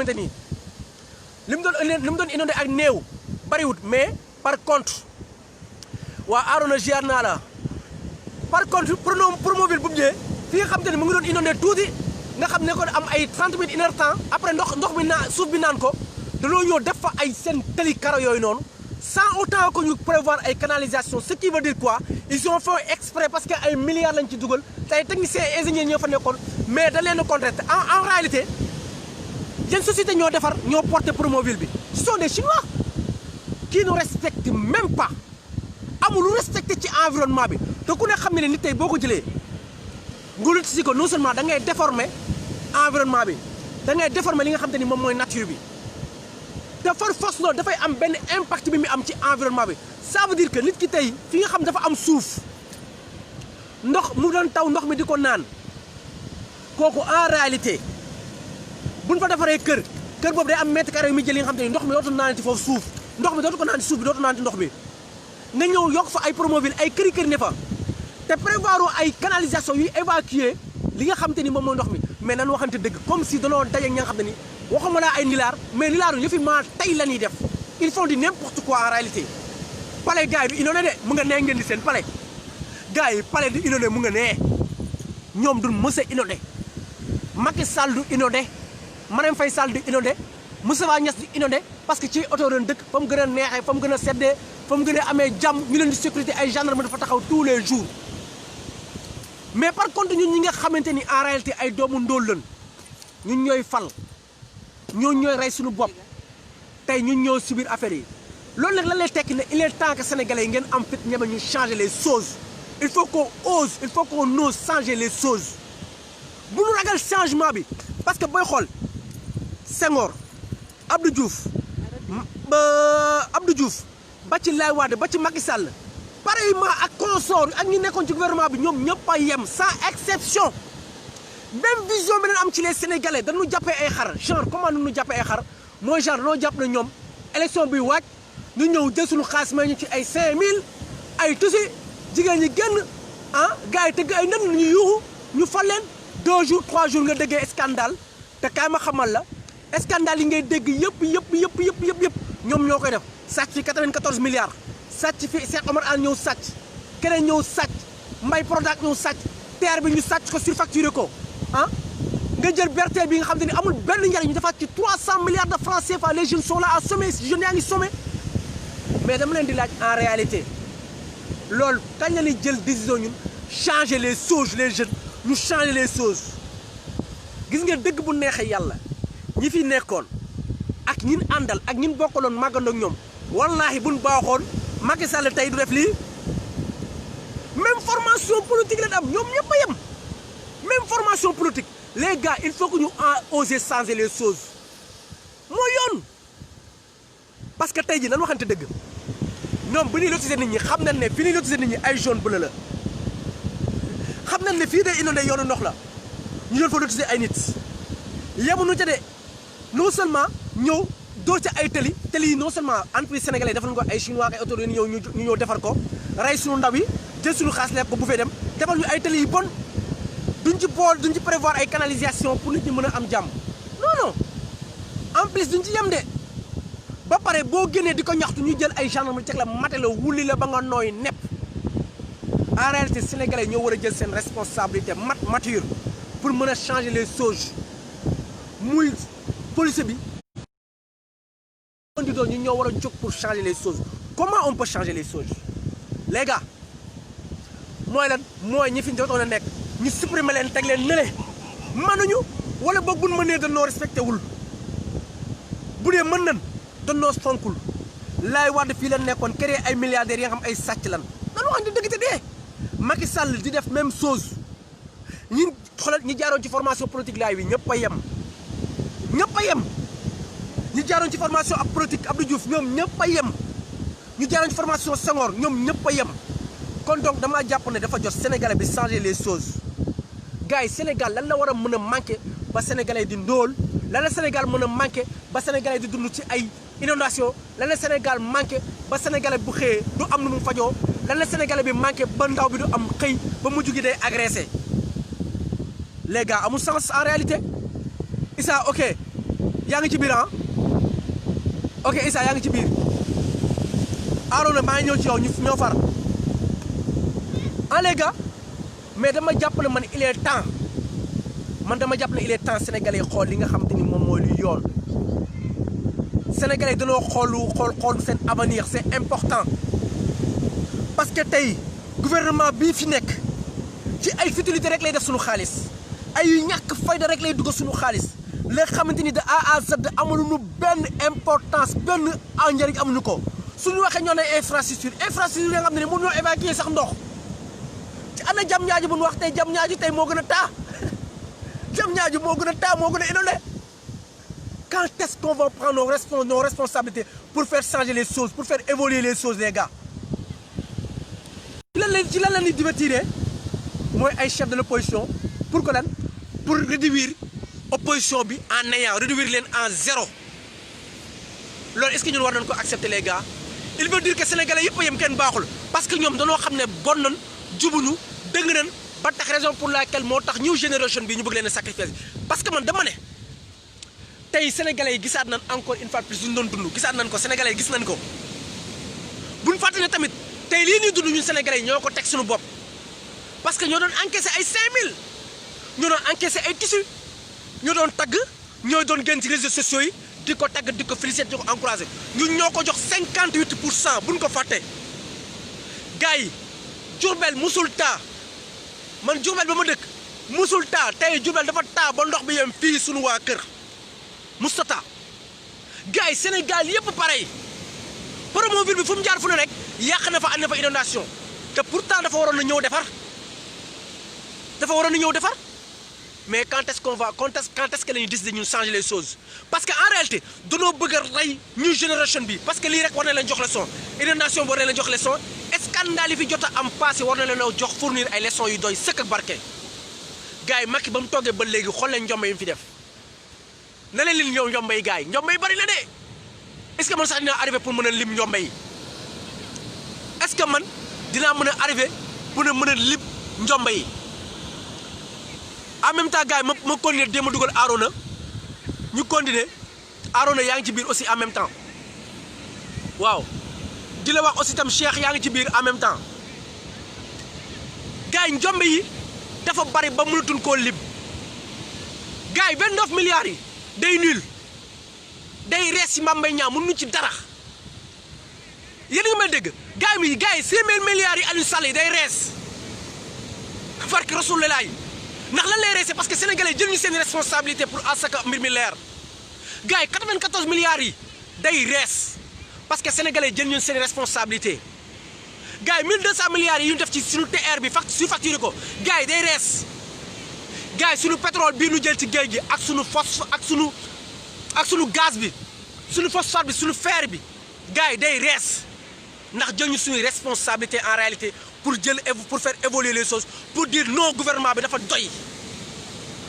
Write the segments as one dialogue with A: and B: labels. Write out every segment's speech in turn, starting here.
A: xamante ni li mu doon inondé ak néew bariwut mais par contre waa Arona ziar naa la par contre Promoville bu mu ñëwee fi nga xamante ni mu ngi doon inondé tuuti nga xam ne ko am ay 30 minutes une heure temps après ndox mi suuf bi naan ko dañoo ñëw def fa ay seen tali karo yooyu noonu sans autant que ñu prévoir ay canalisation ce qui veut dire quoi ils ont fait exprès parce que ay milliards lañ ci dugal tey techniciens et ingénieurs ñoo fa nekkoon mais da leen a contracté en réalité yenn société ñoo defar ñoo porté Promoville bi ce sont des Chinois qui ne respectent même pas amul lu respecté ci environnement bi te ku ne xam ne nit tey boo ko jëlee ngulu si ko non seulement da ngay déformer environnement bi da ngay déformer li nga xam te ni moom mooy nature bi te far force loolu dafay am benn impact bi mu am ci environnement bi ça veut dire que nit ki tey fi nga xam dafa am suuf ndox mu doon taw ndox mi di ko naan kooku en réalité buñ fa defaree kër boobu day am mètre carré yu muy jël yi nga xam te ni ndox mi dootul naan ci foofu suuf ndox mi dootu ko naan ci suuf bi dootu naan ci ndox bi nga ñëw yokk fa ay Promoville ay këri ne fa te prévoir ay canalisation yuy évacuer li nga xam te ni moom mooy ndox mi mais nan waxante dëgg comme si danoo daje ña nga xam te ni waxuma laa ay nilaar mais nilaaru yëfi maa tey la ñuy def ils font du n'importe quoi en réalité palais gars yi du inondé de mu nga nee ngeen di seen palais gars yi palais du inondé mu nga nee ñoom du mës a inondé Macky Sall du inondé Marème Faye Sall du inondé Moustapha Niasse du inondé parce que ci oto doon dëkk fa mu gën a neexee fa mu gën a seddee fa mu gën a amee jàmm ñu leen di sécurité ay gendarme dafa taxaw tous les jours mais par contre ñun ñi nga xamante ni en réalité ay doomu ndóol lañ ñun ñooy fal ñoo ñooy rey suñu bopp tey ñun ñoo subir affaire yi loolu nag lan lay tekki ne il est temps que sénégalais yi ngeen am fit ñeme ñu changer les choses il faut qu'on ose changer les choses bu nu ragal changement bi parce que booy xool Senghor Abdou Diouf ba ci Laye Wade ba ci Macky Sall pareillement ak consort ak ñi nekkoon ci gouvernement bi ñoom ñëpp a yem sans exception même vision bi leen am ci les sénégalais dañu jàppee ay xar genre comment nu ñu jàppee ay xar mooy genre dañoo jàpp ne ñoom élection bi waaj ñu ñëw jël suñu xaalis may ñu ci ay 5000 ay tusi jigéen ñi génn gars yi tëgg ay nen ñu yuuxu ñu fal leen 2 jours 3 jours nga déggee scandale te kaay ma xamal la scandale yi ngay dégg yëpp ñoom ñoo koy def sàcc fi 94 milliards sàcc fi Cheikh Omar Anne ñëw sàcc keneen ñëw sàcc Mbaye Prodac ñëw sàcc terre bi ñu sàcc ko surfacturé ko nga jël berté bi nga xam te ni amul benn njariñ ñu defaat ci 300 milliards de francs CFA les jeunes sont là à sommer jeunes yaa ngi sommer mais dama leen di laaj en réalité loolu kañ la ñuy jël décision ñun changer les choses les jeunes ñu changer les choses gis nga dëgg bu neexee yàlla ñi fi nekkoon ak ñin àndal ak ñin bokkaloon màggandoo ak ñoom wallaahi buñ baaxoon Macky Sall tey du def lii même formation politique la am ñoom ñëpp a yem même formation politique les gars il faut que ñu oser changer les choses mooy yoon parce que tey jii nan waxante dëgg ñoom bu ñuy lotiser nit ñi xam nañ ne fi ñuy lotiser nit ñi ay jaune bleu la xam nañ ne fii day inondé yoonu ndox la ñu doon fa lotiser ay nit yemuñu ca de non seulement ñëw dóor ca ay tëli yi non seulement entreprise sénégalais defal ko ay chinois ak ay autorités ñu ñëw defar ko rey suñu ndaw yi jël suñu xaalis lekk ko bu fee dem defal ñu ay tëli yi bon duñ ci prévoir ay canalisation pour nit ñi mën a am jàmm non en plus duñ ci yem de ba pare boo génnee di ko ñaxtu ñu jël ay gendarme teg la mate la wulli la ba nga nooy nepp en réalité sénégalais ñoo war a jël seen responsabilité mature pour mën a changer les choses muy police bi di doon ñu ñoo war a jóg pour changer les choses comment on peut changer les choses les gars mooy lan mooy ñi fi jotoon a nekk ñu supprimer leen teg leen nële mënuñu wala boog buñ mënee dañoo respecté wul bu dee mën nañ dañoo fonkul Laay Wade fii la nekkoon créé ay milliardaires yi nga xam ay sàcc lan nan waxante dëgg te dee Macky Sall di def même chose ñi xoolal ñi jaaroon ci formation politique laay wi ñëpp a yem ñu jaaroon ci formation ak politique Abdou Diouf ñoom ñëpp a yem ñu jaaroon ci formation Senghor ñoom ñëpp a yem kon donc damaa jàpp ne dafa jot sénégalais bi changer les choses gars yi Sénégal lan la war a mën a manqué ba sénégalais di ndóol lan la Sénégal mën a manqué ba sénégalais di dund ci ay inondation lan la Sénégal manqué ba sénégalais bu xëyee du am nu mu fajoo lan la sénégalais bi manqué ba ndaw bi du am xëy ba mujj gi day agressé les gars amul sens en réalité Issa ok yaa ngi ci biir ah ok Issa yaa ngi ci biir Arona maa ngi ñëw ci yow ñu ñoo far ah les gars mais dama jàpp ne man il est temps man dama jàpp ne il est temps sénégalais yi xool li nga xamante ni moom mooy lu yoon sénégalais yi dañoo xool seen avenir c'est important parce que tey gouvernement bii fi nekk ci ay futilité rek lay def suñu xaalis ay ñàkk fayda rek lay dugg suñu xaalis nga xamante ni de A à Z amuñu benn importance benn njëriñ amuñu ko suñu waxee ñoo ne infrastructure yi nga xam ne mënuñoo évacuer sax ndox ci ana jam ñaaji bu ñu wax tey jam ñaaji tey moo gën a taa jam ñaaji moo gën a taa moo gën a inondé quand est-ce qu'on va prendre nos responsabilités pour faire changer les choses pour faire évoluer les choses les gars ci lan la ñuy divertir mooy ay chef de l'opposition pour que lan pour réduire opposition bi en néant réduire leen en zéro loolu est-ce que ñun war nañ ko accepter les gars il veut dire que sénégalais yëpp a yem kenn baaxul parce que ñoom dañoo xam ne bon nañ jubuñu dëng nañ ba tax raison pour laquelle moo tax new génération bi ñu bëgg leen a sacrifier parce que man dama ne tey sénégalais yi gisaat nañ encore une fois plus ñu doon dund gisaat nañ ko sénégalais yi gis nañ ko buñ fàtte ne tamit tey lii ñuy dund ñun sénégalais yi ñoo ko teg suñu bopp parce que ñoo doon encaissé ay 5000 ñoo doon encaissé ay tissus ñoo doon tagg ñoo doon gën ci réseaux sociaux yi di ko tagg di ko féliciter di ko encourager ñun ñoo ko jox 58% buñ ko fàtte gars yi Diourbel musul taa man Diourbel ba ma dëkk musul taa tey Diourbel dafa taa ba ndox bi yem fii suñu waa kër musta taa gars yi Sénégal yëpp pareil Promoville bi fu mu jaar fu ne rek yàq na fa ànd na fa inondation te pourtant dafa waroon na ñëw defar mais quand est-ce que la ñuy décider ñu changer les choses parce que en réalité danoo bëgg a rey ñu génération bi parce que lii rek war na leen jox leçon inondation bi war na leen jox leçon scandale yi fi jot a am passé war na leen jox fournir ay leçons yu doy sëkk ak barke gars yi Macky ba mu toogee ba léegi xool leen njombe yi mu fi def na leen lim ñëw njombe yi gars yi njombe yi bari na de est-ce que man sax dinaa arrivé pour mën a lim njombe yi est-ce que man dinaa mën a arrivé pour mën a lim njombe yi en même temps gars yi ma continuer déema dugal Arona ñu continuer Arona yaa ngi ci biir aussi en même temps waaw di la wax aussi tam Cheikh yaa ngi ci biir en même temps gars yi njombe yi dafa bari ba mënatuñ koo lim gars yi 29 milliards yi day nul day rees ci Mame Mbaye Niang mënuñu ci dara yéen nga may dégg gars yi 5000 milliards yi Aliou Sall yi day rees farki Rasulullah ndax lan lay reesee parce que sénégalais jël ñu seen responsabilité pour à ce que mbir mi leer gars yi 94 milliards yi day rees parce que sénégalais jël ñu seen responsabilité gars yi 1200 milliards yi ñu def ci suñu TR bi su facturé ko gars yi day rees gars yi suñu pétrole bii ñu jël ci géej gi ak suñu ak suñu gaz bi suñu phosphate bi suñu fer bi gars yi day rees ndax jël ñu suñu responsabilité en réalité pour faire évoluer les choses pour dire non gouvernement bi dafa doy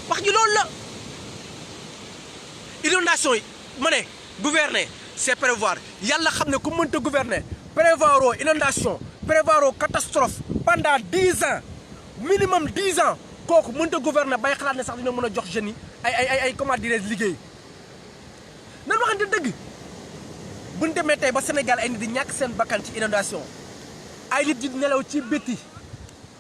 A: wax ji loolu la inondation yi ma ne gouverner c'est prévoir yàlla xam ne ku mënta gouverner prévoir inondation prévoir catastrophe pendant 10 ans minimum 10 ans kooku mënta gouverner bay xalaat ne sax dina mën a jox jeunes yi ay comment dirais-je liggéey nan waxante dëgg buñ demee tey ba Sénégal ay nit di ñàkk seen bakkan ci inondation ay nit di nelaw ci bétti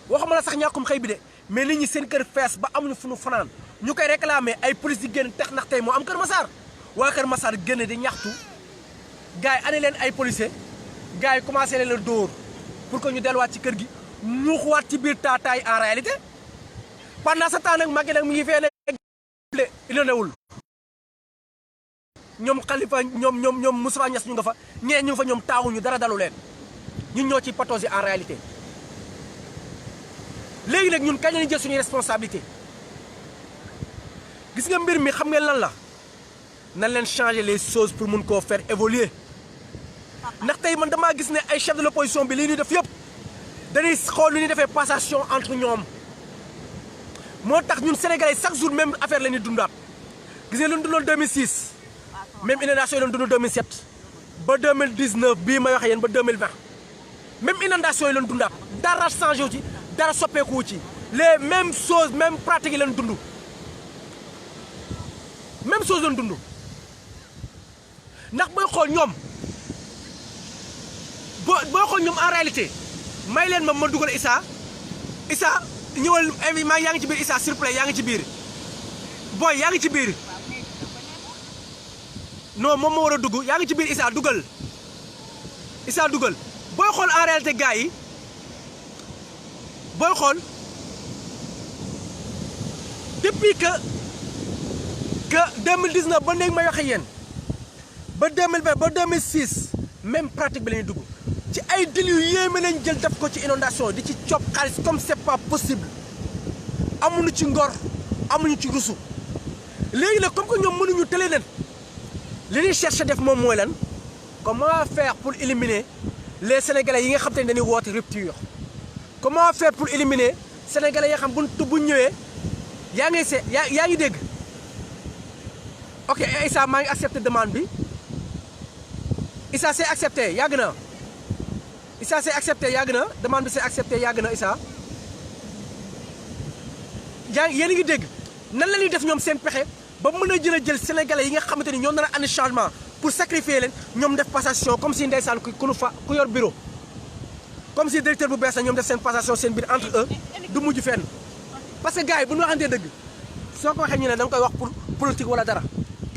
A: waxuma la sax ñàkkum xëy bi de mais nit ñi seen kër fees ba amuñu fu nu fanaan ñu koy réclamer ay police di génn tax ndax tey moo am Kër Massar waa Kër Massar génn di ñaxtu gars yi ane leen ay policiers gars yi commencé leen la dóor pour que ñu delluwaat ci kër gi ñu xuwaat ci biir taataay en réalité pendant ce temps nag Macky nag mu ngi fee ne inondewul ñoom Khalifa ñoom Moustapha Niasse ñu nga fa ñee ñu nga fa ñoom taawuñu dara dalu leen ñun ñoo ci patauger en réalité léegi nag ñun kañ la ñuy jël suñuy responsabilité gis nga mbir mi xam ngeen lan la nan leen changer les choses pour mun koo faire évoluer ndax tey man damaa gis ne ay chef de l'opposition bi lii ñuy def yëpp dañuy xool lu ñuy defee passation entre ñoom moo tax ñun sénégalais chaque jour même affaire la ñuy dundaat gis nga lu ñu dundoon 2006 même inondation yi doon dund 2007 ba 2019 bii may wax yéen ba 2020 même inondation yi lañ dundaat dara changé wu ci dara soppeeku wu ci les mêmes choses même pratiques yi lañ dund même chose lañ dund ndax booy xool ñoom booy xool ñoom en réalité may leen ma dugal Issa ñëwal maa yaa ngi ci biir Issa s'il vous plaît yaa ngi ci biir booy yaa ngi ci biir non moom moo war a dugg yaa ngi ci biir Issa dugal booy xool en réalité gars yi booy xool depuis que 2019 ba léegi may waxe yéen ba 2020 ba 2006 même pratique bi la ñuy dugg ci ay dil yu yéeme lañ jël def ko ci inondation di ci cob xaalis comme c'est pas possible amuñu ci ngor amuñu ci rusu léegi nag comme que ñoom mënuñu tële leen li ñuy cherché def moom mooy lan comment faire pour éliminer les sénégalais yi nga xam te ne dañuy woote rupture comment faire pour éliminer sénégalais yi nga xam bu ñëwee yaa ngi dégg ok Issa maa ngi accepté demande bi Issa c'est accepté yàgg na Issa c'est accepté yàgg na demande bi c'est accepté yàgg na Issa yéen a ngi dégg nan la ñuy def ñoom seen pexe ba mën a jël sénégalais yi nga xamante ni ñoo nar a andi changement pour sacrifier leen ñoom def passation comme si ndeysaan ku yor bureau comme si directeur bu bees la ñoom def seen passation seen biir entre eux du mujj fenn parce que gars yi bu ñu waxantee dëgg soo ko waxee ñu ne da nga koy wax pour politique wala dara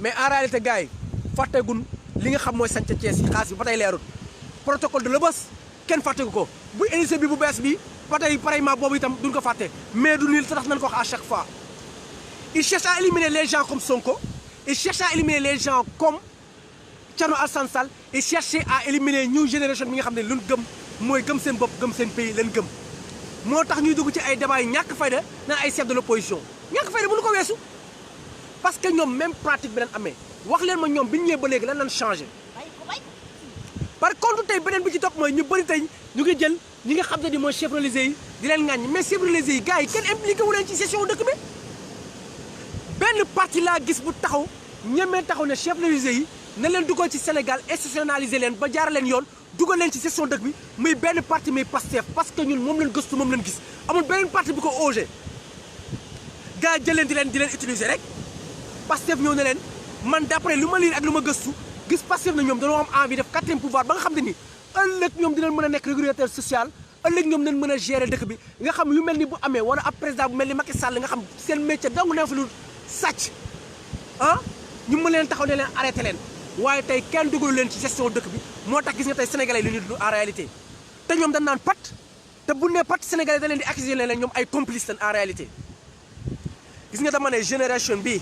A: mais en réalité gars yi fàtteegun li nga xam mooy sanc Thiès yi xaas bi ba tey leerul protocole de Rebeuss kenn fàttegu ko bu élisée bi bu bees bi ba tey pareillement boobu itam duñ ko fàtte mais du nii tax nañ ko wax à chaque fois il cherche à éliminer les gens comme Sonko il cherche à éliminer les gens comme Thierno Alassane Sall il cherche à éliminer new génération bi nga xam ne luñ gëm mooy gëm seen bopp gëm seen pays leen gëm moo tax ñuy dugg ci ay débat yi ñàkk fayda naan ay chef de l'opposition ñàkk fayda mënu ko weesu parce que ñoom même pratique bi leen amee wax leen ma ñoom bi ñu ñëwee ba léegi lan lañ changé par contre tey beneen bi ci topp mooy ñu bëri tey ñu ngi jël ñi nga xam ne ni mooy chef religieux yi di leen ŋàññ mais chef religieux yi gars yi kenn impliqué wu leen ci session dëkk bi benn parti laa gis bu taxaw ñemee taxaw ne chef religieux yi na leen dugal ci Sénégal institutionnaliser leen ba jaar leen yoon dugal leen ci session dëkk bi muy benn parti muy Pastef parce que ñun moom leen gëstu moom leen gis amul beneen parti bu ko osé gars yi jël leen di leen utiliser rek Pastef ñëw ne leen man d'après lu ma lire ak lu ma gëstu gis Pastef na ñoom dañoo am envie def quatrième pouvoir ba nga xam ne ni ëllëg ñoom dinañ mën a nekk régulateur social ëllëg ñoom dinañ mën a gérer dëkk bi nga xam yu mel ni bu amee wala ab président bu mel ni Macky Sall nga xam seen métier dong ne fa lu sàcc ah ñu mën leen taxaw ne leen arrêté leen waaye tey kenn dugalu leen ci gestion dëkk bi moo tax gis nga tey sénégalais yi lu ñu dund en réalité te ñoom dañ naan pat te bu ne pat sénégalais da leen di accuser leen ñoom ay complices lañ en réalité gis nga dama ne génération bi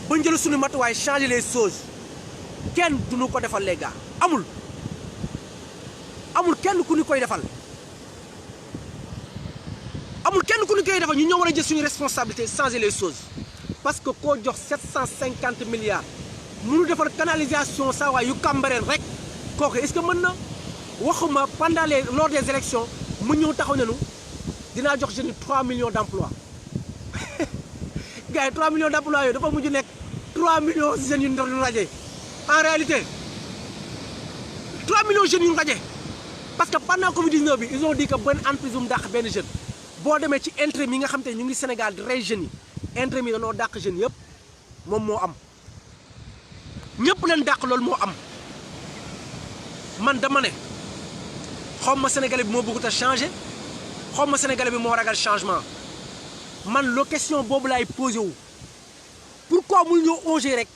A: ba njëlu suñu matuwaay changer les choses kenn duñu ko defal les gars amul kenn ku ñu koy defal amul kenn ku ñu koy defal ñu ñoo war a jël suñu responsabilité changer les choses parce que koo jox 750 milliards mënu defar canalisation saa waay yu Cambérène rek kooku est-ce que mën na waxuma pendant lors des élections mu ñëw taxaw nañu dinaa jox jeunes yi 3 millions d'emplois gars yi 3 millions d'emplois yooyu dafa mujj nekk 3 millions jeunes yu ñu rajee en réalité 3 millions jeunes yu ñu rajee parce que pendant Covid-19 bi ils ont dit que benn entreprise bu mu dàq benn jeune boo demee ci intrant yi nga xam te ñu ngi Sénégal di rey jeunes yi intrant yi dañoo dàq jeunes yëpp moom moo am ñëpp leen dàq loolu moo am man dama ne xaw ma sénégalais bi moo bëggut a changé xaw ma sénégalais bi moo ragal changement man la question boobu laay posé wu pourquoi mu ñëw oser rek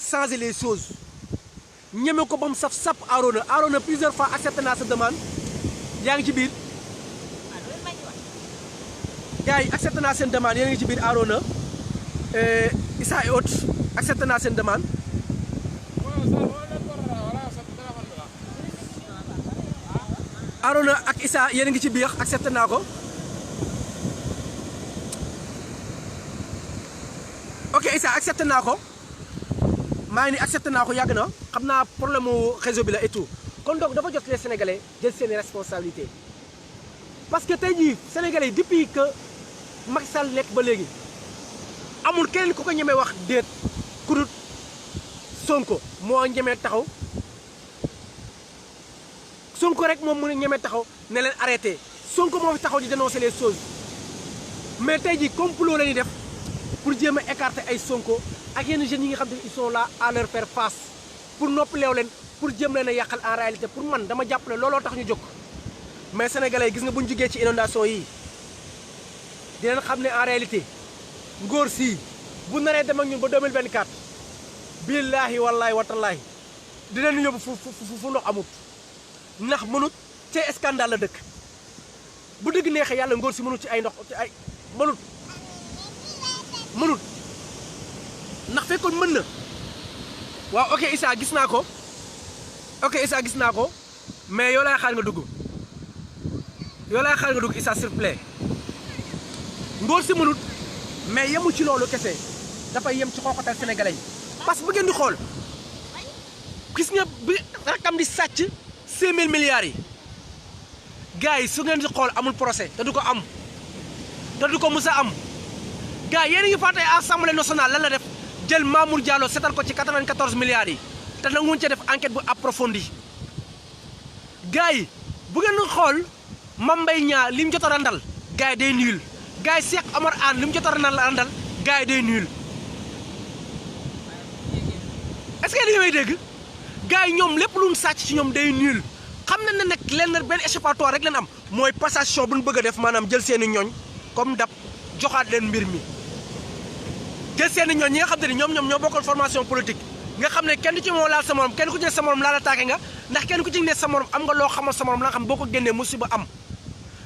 A: changer les choses ñeme ko ba mu saf sap Arona plusieurs fois accepté naa sa demande yaa ngi ci biir gars yi accepté naa seen demande yéen a ngi ci biir Arona Issa et autres accepté naa seen demande Arona ak Issa yéen a ngi ci biir accepté naa ko ok Issa accepté naa ko maa ngi ni accepté naa ko yàgg na xam naa problème mu réseau bi la et tout kon donc dafa jot les sénégalais jël seeni responsabilité parce que tey jii sénégalais depuis que Macky Sall nekk ba léegi amul keneen ku ko ñemee wax déet ku dul Sonko moo ñemee taxaw Sonko rek moom mu ñemee taxaw ne leen arrêté Sonko moo fi taxaw di dénoncer les choses mais tey jii complot la ñuy def pour jéem a écarter ay Sonko ak yenn jeunes yi nga xam ne ils sont là à leur faire face pour noppaleew leen pour jëm leen a yàqal en réalité pour man dama jàpp ne looloo tax ñu jóg mais sénégalais gis nga bu ñu jugee ci inondation yi dinañ xam ne en réalité ngóor sii bu naree dem ak ñun ba 2024 billaahi wallaahi watallaahi dinañ yóbbu fu ndox amut ndax mënut ci scandale la dëkk bu dëgg neexee yàlla ngóor si mënut ci ay ndox ci ay mënut ndax fekkoon mën na waaw ok Issa gis naa ko mais yow laay xaar nga dugg Issa s'il vous plaît ngóor si mënut mais yemu ci loolu kese dafay yem ci xooxatal sénégalais yi parce que bu ngeen di xool gis nga bi rakam di sàcc 5000 milliards yi gars yi su ngeen di xool amul procès te du ko am te du ko mus a am gars yéen a ngi fàtte assemblée nationale lan la def jël Mamour Diallo setal ko ci 94 milliards yi te nanguwuñ ca def enquête bu approfondie gars yi bu ngeen di xool Mame Mbaye Niang li mu jot a randal gars yi day nul gars yi Cheikh Omar Anne li mu jot a randal gars yi day nul est-ce que li may dégg gars yi ñoom lépp lu ñu sàcc ci ñoom day nul xam nañ ne nag lenn benn échappatoire rek leen am mooy passation bu ñu bëgg a def maanaam jël seeni ñooñ comme dab joxaat leen mbir mi jël seeni ñooñ ñi nga xam te ni ñoom ñoo bokkal formation politique nga xam ne kenn du ci moo laal sa morom kenn ku ci ne sa morom laal attaqué nga ndax kenn ku ci ne sa morom am nga loo xamal sa morom la nga xam boo ko génnee musiba am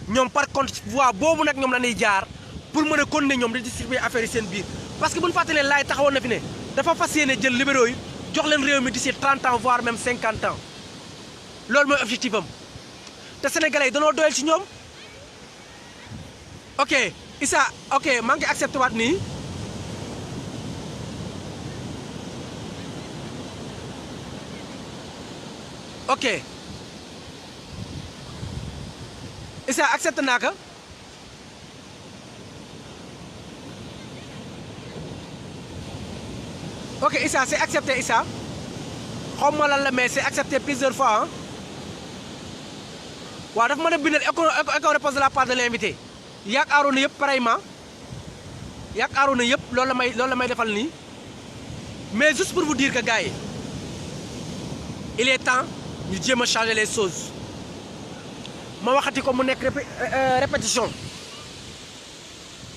A: ñoom par contre voie boobu nag ñoom la ñuy jaar pour mën a continuer ñoom di distribuer affaire yi seen biir parce que bu ñu fàttalee laay taxawoon na fi ne dafa fas yéene jël libéraux yi jox leen réew mi d'ici 30 ans voire même 50 ans loolu mooy objectif am te sénégalais yi danoo doyal ci ñoom ok Issa ok maa ngi accepté waat nii ok Issa accepté naa ko ok Issa c'est accepté Issa xaw ma lan la mais c'est accepté plusieurs fois ah waaw dafa mën a bindal écho réponse de la part de l'invité yaakaaroon na yëpp pareillement yaakaaroon na yëpp loolu la may defal nii mais juste pour vous dire que gars yi il est temps ñu jéem a changer les choses ma waxati ko mu nekk répétition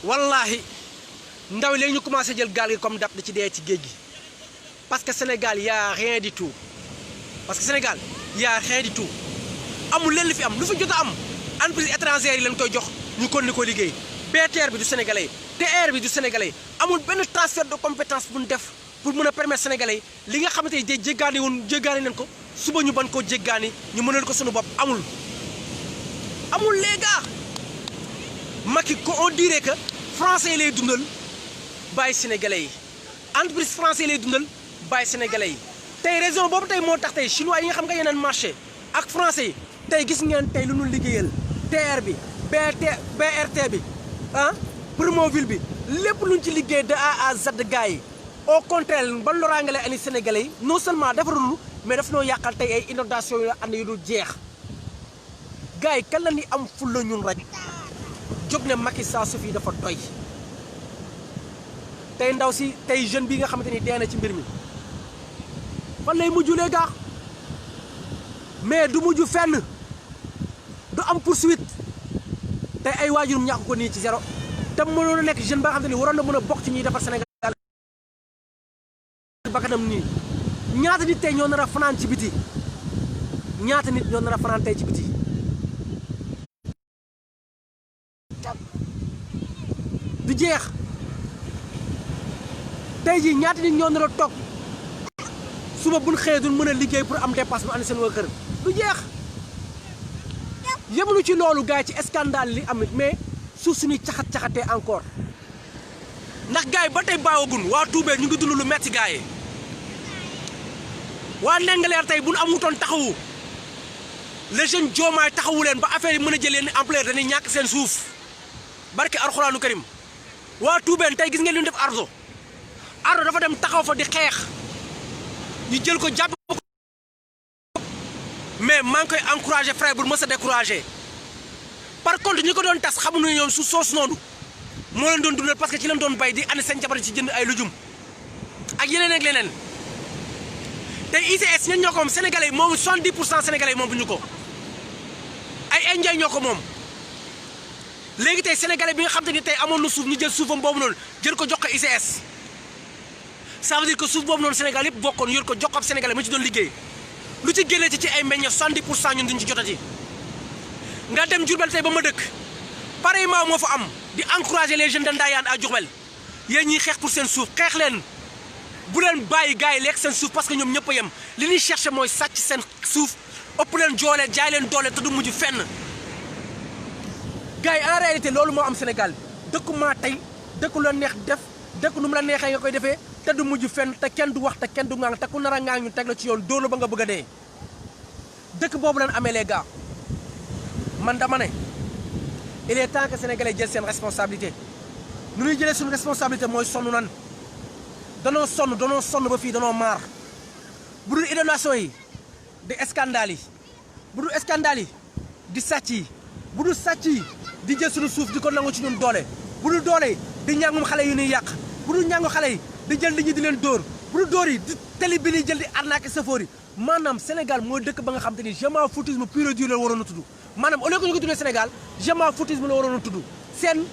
A: wallahi ndaw léegi ñu commencé jël gaal gi comme dab di ci dee ci géej gi parce que Sénégal y a rien du tout amul leen li fi am lu fi jot a am entreprise étrangère yi lañ koy jox ñu kon ni ko liggéey BTR bi du sénégalais TR bi du sénégalais amul benn transfert de compétence bu ñu def pour mën a permettre sénégalais li nga xamante ni day jéggaani nañ ko suba ñu ban koo jéggaani ñu mënal ko suñu bopp amul les gars Macky ko on dirait que français yi lay dundal bàyyi sénégalais yi entreprise français yi lay dundal bàyyi sénégalais yi tey raison boobu tey moo tax tey chinois yi nga xam nga yeneen marché ak français yi tey gis ngeen tey lu ñu liggéeyal TR bi BRT bi ah Promoville bi lépp luñ ci liggéey de A à Z gars yi au contraire ban loraange lay ani sénégalais yi non seulement defarul mais daf noo yàqal tey ay inondation yu ànd yu dul jeex gars yi kan la ni am fulla ñun rek jóg ne Macky Sall su fi dafa doy tey ndaw si tey jeune bi nga xamante ni dee na ci mbir mi fan lay mujj les gars mais du mujj fenn du am poursuite tey ay waajurum ñàkk ko nii ci zéro te mënoon a nekk jeune ba nga xamante ni waroon na mën a bokk ci ñuy defar Sénégal bakkanam nii ñaata nit tey ñoo nar a fanaan ci biti ñaata nit ñoo nar a fanaan tey ci biti du jeex tey jii ñaata nit ñoo nar a toog suba buñ xëyee duñ mën a liggéey pour am dépasse bu andi seen waa kër du jeex yëmulu ci loolu gars yi ci scandale li am mais suuf suñuy caxat-caxatee encore ndax gars yi ba tey baawagun waa Toubé ñu ngi dund lu metti gars yi waa Ndingler tey bu ñu amutoon taxawu les jeunes Diomaye taxawu leen ba affaire yi mën a jëlee ni ampleur dañuy ñàkk seen suuf barke alxuraanu karim waa Toubé tey gis ngeen li ñu def Ardo dafa dem taxaw fa di xeex ñu jël ko jàpp ko mais maa ngi koy encouragé frère bu mës a découragé par contre ñi ko doon tas xamuñu ne ñoom su soos noonu moo leen doon dundal parce que ci leen doon bay di andi seen jabar ci jënd ay lujum ak yeneen ak leneen tey ICS ñan ñoo ko moom sénégalais yi moom 70% sénégalais yi moom bu ñu ko ay indien ñoo ko moom léegi tey sénégalais bi nga xam te ni tey amoon na suuf ñu jël suufam boobu noonu jël ko jox ko ICS ça veut dire que suuf boobu noonu Sénégal yëpp bokkoon yor ko jox ko ab sénégalais mu ci doon liggéey lu ci génnee ci ay meññeef 70% ñun duñ ci jotati nga dem Diourbel tey ba ma dëkk pareillement moo fa am di encourager les jeunes de Ndayane à Diourbel yéen ñiy xeex pour seen suuf xeex leen bu leen bàyyi gars yi lekk seen suuf parce que ñoom ñëpp a yem li ñuy chercher mooy sàcc seen suuf ëpp leen joole jaay leen doole te du mujj fenn gars yi en réalité loolu moo am Sénégal dëkku maa tey dëkku la neex def dëkku nu mu la neexee nga koy defee te du mujj fenn te kenn du wax te kenn du ŋaang te ku nar a ŋaang ñu teg la ci yoon dóor la ba nga bëgg a dee dëkk boobu lañ amee les gars man dama ne il est temps que sénégalais jël seen responsabilité nu ñuy jëlee suñu responsabilité mooy sonn nan danoo sonn ba fii danoo maar bu dul inondation yi di scandale yi bu dul scandale yi di sàcc yi bu dul sàcc yi di jël suñu suuf di ko nangu ci ñun doole bu dul doole yi di ñàngum xale yu ñuy yàq bu dul ñàngu xale yi di jël nit ñi di leen dóor bu dul dóor yi di télé bi ñuy jël di arnaqué safoor yi maanaam Sénégal mooy dëkk ba nga xam te ni je m'en foutisme pur et dur la waroon a tudd maanaam au lieu que ñu ko tuddee Sénégal je m'en foutisme la waroon a tudd seen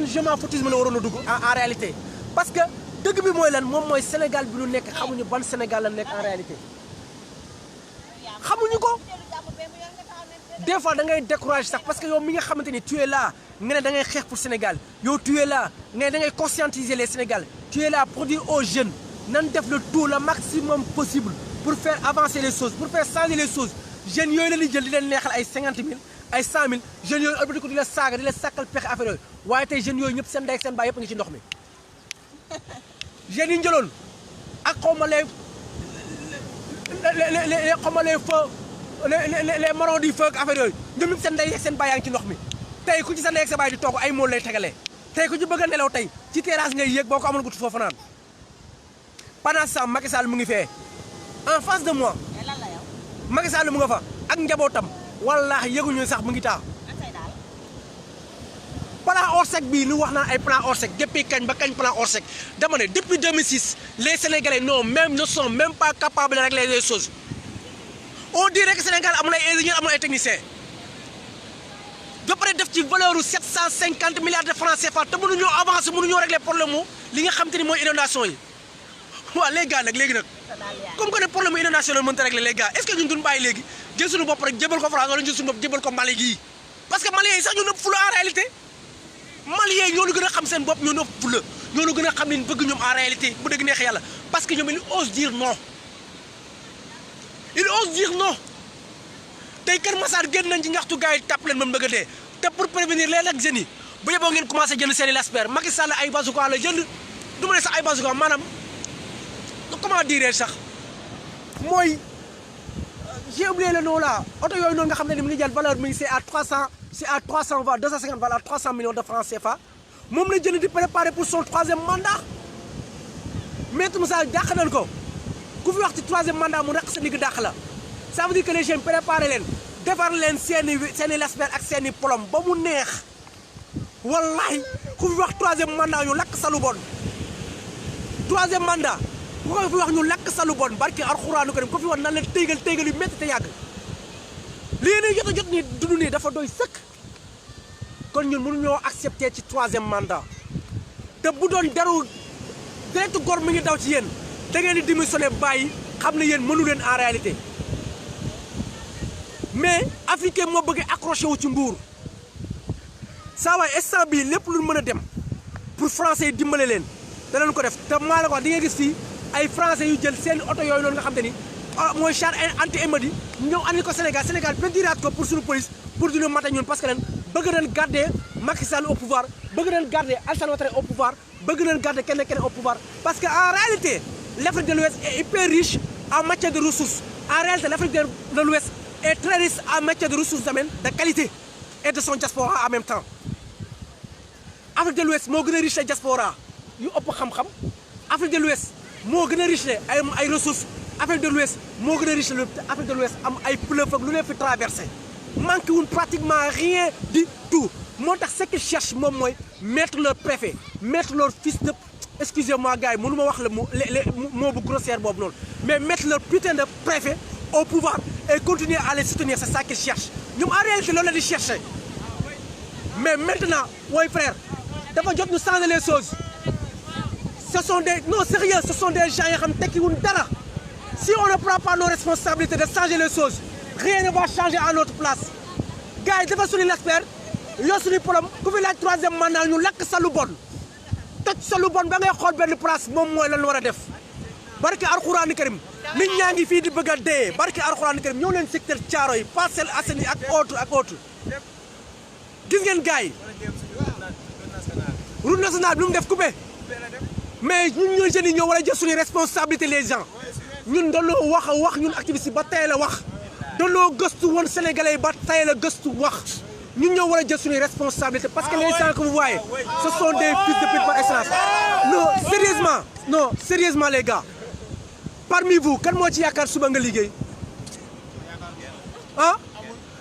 A: je m'en foutisme la waroon a dugg en réalité parce que dëgg bi mooy lan moom mooy Sénégal bi lu nekk xamuñu ban Sénégal la nekk en réalité xamuñu ko des fois da ngay découragé sax parce que yow mi nga xamante ni tu es là nga ne da ngay xeex pour Sénégal yow tu es là nga ne da ngay conscientiser les Sénégal tu es là pour dire aux jeunes nan def le tout le maximum possible pour faire avancer les choses pour faire changer les choses jeunes yooyu la ñuy jël di leen neexal ay 50 000 ay 100 000 jeunes yooyu ëlbati ko di la saaga di la sàkkal pexe affaire yooyu waaye tey jeunes yooyu ñëpp seen ndey ak seen baay yëpp a ngi ci ndox mi jeunes yi njëloon ak xaw ma les xaw ma les feux les marrons du feu ak affaire yooyu ñoom ñëpp seen ndey ak seen baay yaa ngi ci ndox mi tey ku ci sa ndey ak sa baay di toog ay mool lay tegalee tey ku ci bëgg a nelaw tey ci terrasse ngay yéeg boo ko amoon gudd foofu naan pendant ce temps Macky Sall mu ngi fee en face de moi Macky Sall mu nga fa ak njabootam wallaahi yëguñu sax mu ngi taa plan Orsec bii lu wax naan ay plan Orsec depuis kañ ba kañ plan Orsec dama ne depuis 2006 les Sénégalais ne sont même pas capables de régler les choses on dirait que Sénégal amul ay ingénieurs amul ay techniciens ba pare def ci valeur u 750 milliards de francs CFA te mënuñoo avancer mënuñoo régler problème mu li nga xam te ni mooy inondation yi waaw les gars nag léegi nag comme que ne problème mu inondation la mënta régler les gars est-ce que ñun duñ bàyyi léegi jël suñu bopp rek jébal ko France wala jël suñu bopp jébal ko Mali gii parce que Maliens yi sax ñoo nëpp fula en réalité Maliens yi ñoo ñu gën a xam seen bopp ñoo nëpp fula ñoo ñu gën a xam ne bëgg ñoom en réalité bu dëgg neexee yàlla parce que ñoom ils osent dire non ils osent dire non tey Kër Massar génn nañ ci ñaxtu gars yi tàpp leen mën bëgg a dee te pour prévenir leen ak jeunes yi bu yeboo ngeen commencé jënd seen i lasper Macky Sall ay bazooka la jënd du ma ne sax ay bazooka maanaam comment dire sax mooy j'ai oublié le nom là oto yooyu noonu nga xam ne ni mu ngi jël valeur mi c'est à 300 va 250 va à 300 millions de francs CFA moom la jënd di préparer pour son troisième mandat Maître Moussa dàq nañ ko ku fi wax ci troisième mandat mu raq sa ndigg dàq la ça veut dire que les jeunes préparé leen defar leen seeni lasper ak seeni plomb ba mu neex wallahi ku fi wax troisième mandat ñu lakk sa lu bon troisième mandat ku ko fi wax ñu lakk sa lu bon barki alxuraanu karim ko fi wax nan leen téygal yu métti te yàgg lii nii jot nii dund nii dafa doy sëkk kon ñun mënuñoo accepter ci troisième mandat te bu doon deru deretu gor mi ngi daw ci yéen da ngeen di démissionné bàyyi xam ne yéen mënu leen en réalité mais africain moo bëgg accroché wu ci nguur saa waay instant bii lépp lu mën a dem pour français yi dimbale leen danañ ko def te maa la ko wax di nga gis fii ay français yu jël seen oto yooyu noonu nga xam te ni mooy char anti émadi ñëw andi ko Sénégal pentiraat ko pour suñu police pour duñu mata ñun parce que ren bëgg nañ garder Macky Sall au pouvoir bëgg nañ garder Alassane Ouattara au pouvoir bëgg nañ garder kenn au pouvoir parce que en réalité l'Afrique de l'Ouest est hyper riche en matière de ressources en réalité l'Afrique de l'Ouest est très riche en matière de ressources humaines de qualité et de son diaspora en même temps Afrique de l'Ouest moo gën a riche la diaspora yu ëpp xam-xam Afrique de l'Ouest moo gën a riche ay ressources Afrique de l'Ouest moo gën a riche Afrique de l'Ouest am ay fleuve ak lu leen fi traversé manqué wuñ pratiquement rien du tout moo tax ce qu'ils cherchent moom mooy mettre leur préfet mettre leur fils de excusez-moi gars yi mënu ma wax le mot bu grossière boobu noonu mais mettre le putain de préfet au pouvoir et continuer à les soutenir c'est ça qu'ils cherchent ñoom en réalité loolu la di chercher mais maintenant mooy frère dafa jot ñu changer les choses ce sont des non sérieux ce sont des gens yoo xam tekkiwuñ dara si on ne prend pas nos responsabilités de changer les choses rien ne va changer à notre place gars yi dafa suñu l'expert yoo suñu problème ku fi laaj troisième mandat ñu lakk sa lu bon toj sa lu bon ba ngay xool benn place moom mooy lan war a def barke alxuraani karim nit ñaa ngi fii di bëgg a dee barke alxuraani karim ñëw leen secteur Thiaroye Parcelles Assainies ak autre gis ngeen gars yi route nationale bi lu mu def coupé mais ñun ñooy jeunes yi ñoo war a jël suñu responsabilité les gens ñun dañoo wax ñun activistes yi ba tey la wax dañoo gëstu woon sénégalais yi ba tey la gëstu wax ñun ñoo war a jël suñu responsabilité parce que les gens que vous voyez ce sont des fils de pute par excellence non sérieusement les gars parmi vous kan moo ci yaakaar suba nga liggéey ah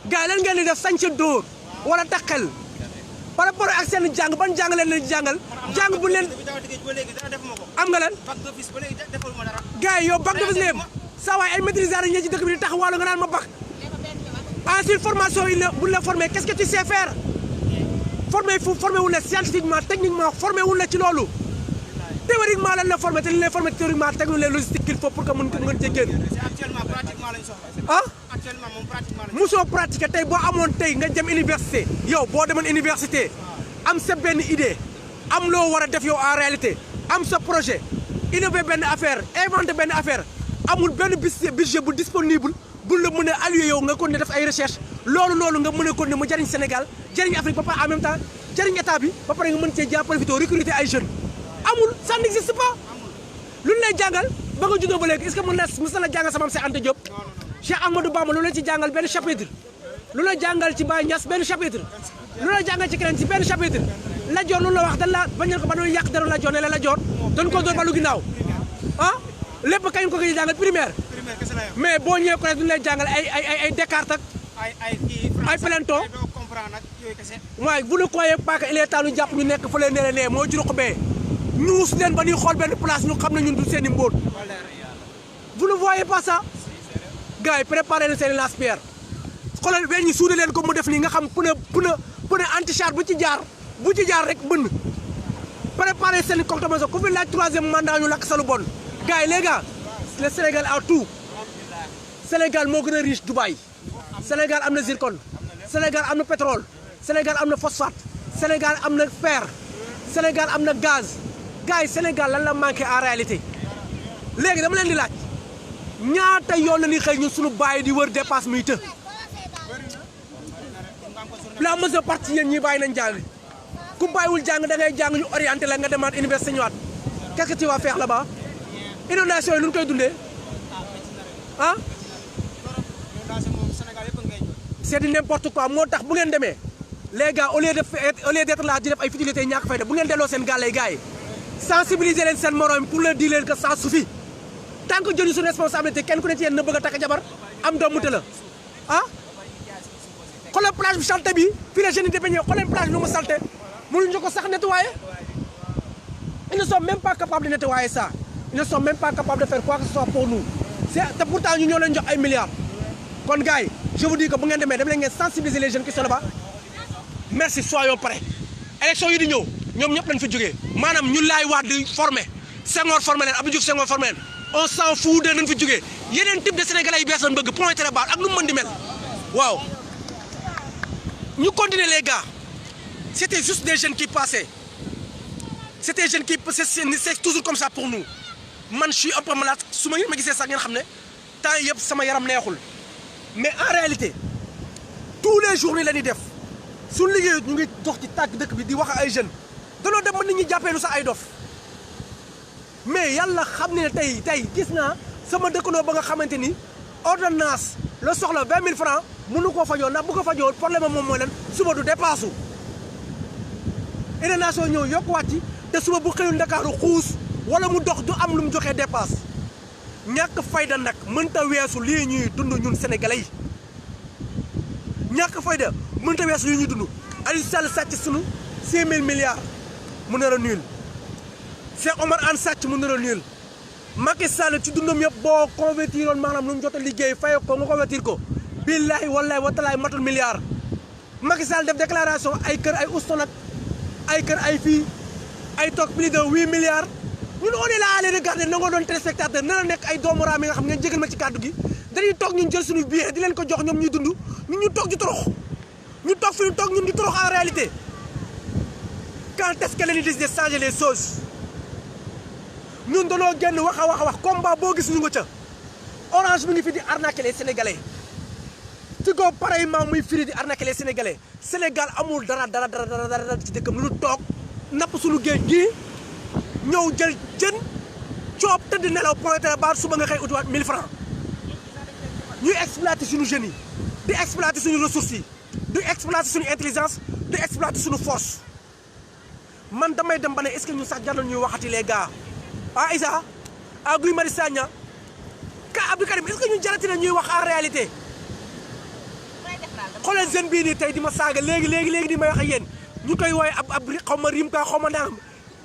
A: gars yi lan ngeen di def sañca dóor wala taxel par rapport ak seen jàng ban jàng leen leen jàngal jàng bu leen am nga leen gars yi yow bac d'office leen saa waay ay maîtrisards yi ñee ci dëkk bi di tax wàllu nga naan ma bac ensuite formation yi bu ñu la formé qu'est-ce que tu sais faire formé wul la scientifiquement techniquement formé wul la ci loolu théoriquement lan la formé te li lay formé théoriquement teg les logistiques qu'il faut pour que mën cee génn ah musoo pratiquer tey boo amoon tey nga jëm université yow boo demoon université am sa benn idée am loo war a def yow en réalité am sa projet innover benn affaire inventer benn affaire amul benn budget bu disponible bu la mën a allier yow nga kon ne def ay recherche loolu nga mën a kon ne mu jariñ Sénégal jariñ Afrique ba pare en même temps jariñ état bi ba pare nga mën cee jàppale fi recruter ay jeunes amul ça n'existe pas lu ñu lay jàngal ba nga juddoo ba léegi est-ce que mën na la jàngal sama am Cheikh Anta Diop Cheikh Ahmadou Bamba lu la ci jàngal benn chapitre lu la jàngal ci Baye Niass benn chapitre lu la jàngal ci keneen ci benn chapitre Lat Joor lu la wax dañ la bañal ko ba doon yàq dara Lat Joor ne la Lat Joor dañ ko doon balu ginnaaw ah lépp kañ ko koy jàngal primaire mais boo ñëwee ko rek duñu lay jàngal ay Descartes ak ay Platon waaye vous ne croyez pas que il est temps ñu jàpp ñu nekk fa leen nee moo juruq bee ñuus leen ba ñuy xool benn place ñu xam ne ñun du seen i mbóot vous ne voyez pas ça gars yi préparé leen seen i lance-pierre xoolal weñ ñi suude leen ko mu def nii nga xam pneu anti-char bu ci jaar rek bënn préparé seen i consommation ku fi laaj troisième mandat ñu lakk sa lu bon gars yi les gars le Sénégal a tout Sénégal moo gën a riche Dubaï Sénégal am na zircon Sénégal am na pétrole Sénégal am na phosphate Sénégal am na fer Sénégal am na gaz gars yi Sénégal lan la manqué en réalité léegi dama leen di laaj ñaata yoon la ñuy xëy ñun suñu bàyyi di wër dépasse muy të la majeure partie yéen ñi bàyyi nañ jàng ku bàyyiwul jàng da ngay jàng ñu orienté la nga demaat université ñëwaat qu'est-ce que tu vas faire là-bas inondation yi nu ñu koy dundee ah c'est du n'importe quoi moo tax bu ngeen demee les gars au lieu d'être là di def ay futilités ñàkk fay def bu ngeen delloo seen gàllay gars yi sensibiliser leen seen morom pour leur dire leen que ça suffit tant que jëluñu suñu responsabilité kenn ku ne ci yéen na bëgg a takk jabar am doomu te la ah xoolal plage bi salte bi fii la jeunes yi di bañee xoolal plage bi nu mu salte mënuñu ko sax nettoyer ils ne sont même pas capables de nettoyer ça ils ne sont même pas capables de faire quoi que ce soit pour nous te pourtant ñu ñoo leen jox ay milliards kon gars yi je vous dis que bu ngeen demee dem leen ngeen sensibiliser les jeunes qui sont là-bas merci soyons prêts élection yi di ñëw ñoom ñëpp lañ fi jógee maanaam ñu laay waat di former Senghor former leen Abdou Diouf Senghor former leen on s'en fout de nañ fi jógee yeneen type de sénégalais yi bees lañ bëgg point très bas ak nu mu mën di mel waaw ñu continuer les gars c'était juste des jeunes qui passaient c'était des jeunes qui c'est toujours comme ça pour nous man je suis un peu malade su ma gisee sax ngeen xam ne temps yëpp sama yaram neexul mais en réalité tous les jours ni la ñuy def suñu liggéey ñu ngi dox ci tàgg dëkk bi di wax ay jeunes danoo dem ba nit ñi jàppee lu sax ay dof mais yàlla xam ne tey gis naa sama dëkkandoo ba nga xamante ni ordonnance la soxla 20 000 francs mënu koo fajoo ndax bu ko fajoo problème am moom mooy lan suba du dépasse u inondation ñëw yokkuwaat ci te suba bu xëyul Ndakaaru xuus wala mu dox du am lu mu joxee dépasse ñàkk fayda nag mënta weesu lii ñuy dund ñun sénégalais yi ñàkk fayda mënta weesu lii ñuy dund Aliou Sall sàcc sunu 6 000 milliards mu nar a nul Cheikh Omar Anne sàcc mu nar a niil Macky Sall ci dundam yëpp boo convertiroon maanaam lu mu jot a liggéey fay ko nga convertir ko billahi wallahi watalaay matul milliard Macky Sall def déclaration ay kër ay uston ak ay kër ay fii ay toog plus de 8 milliards ñun on est là à les regarder nangoo doon téléspectateur na la nekk ay doomu raam yi nga xam ngeen jégal ma ci kàddu gi dañuy toog ñun jël suñu billet di leen ko jox ñoom ñuy dund ñun ñu toog di torox ñu toog fi ñu toog ñun di torox en réalité quand est-ce que l'on décide de changer les choses ñun danoo génn wax a wax combat boo gis ñu nga ca Orange mi ngi fi di arnaquer les Sénégalais Tigo pareillement muy firi di arnaquer les Sénégalais Sénégal amul dara ci dëkkam lu toog napp suñu géej gi ñëw jël jën coob tëdd nelaw pointé baar suba nga xëy utiwaat 1000 francs ñuy exploiter suñu jeunes yi di exploiter suñu ressources yi di exploiter suñu intelligence di exploiter suñu force man damay dem ba ne est-ce que ñun sax jar na ñuy waxati les gars ah Issa ah Guy Marius Sagna ka Abdou Karim est-ce que ñun jarati na ñuy wax en réalité xoolal jeune bii nii tey di ma saaga léegi di may wax ak yéen ñu koy wooye ab xaw ma rim ka xaw ma naam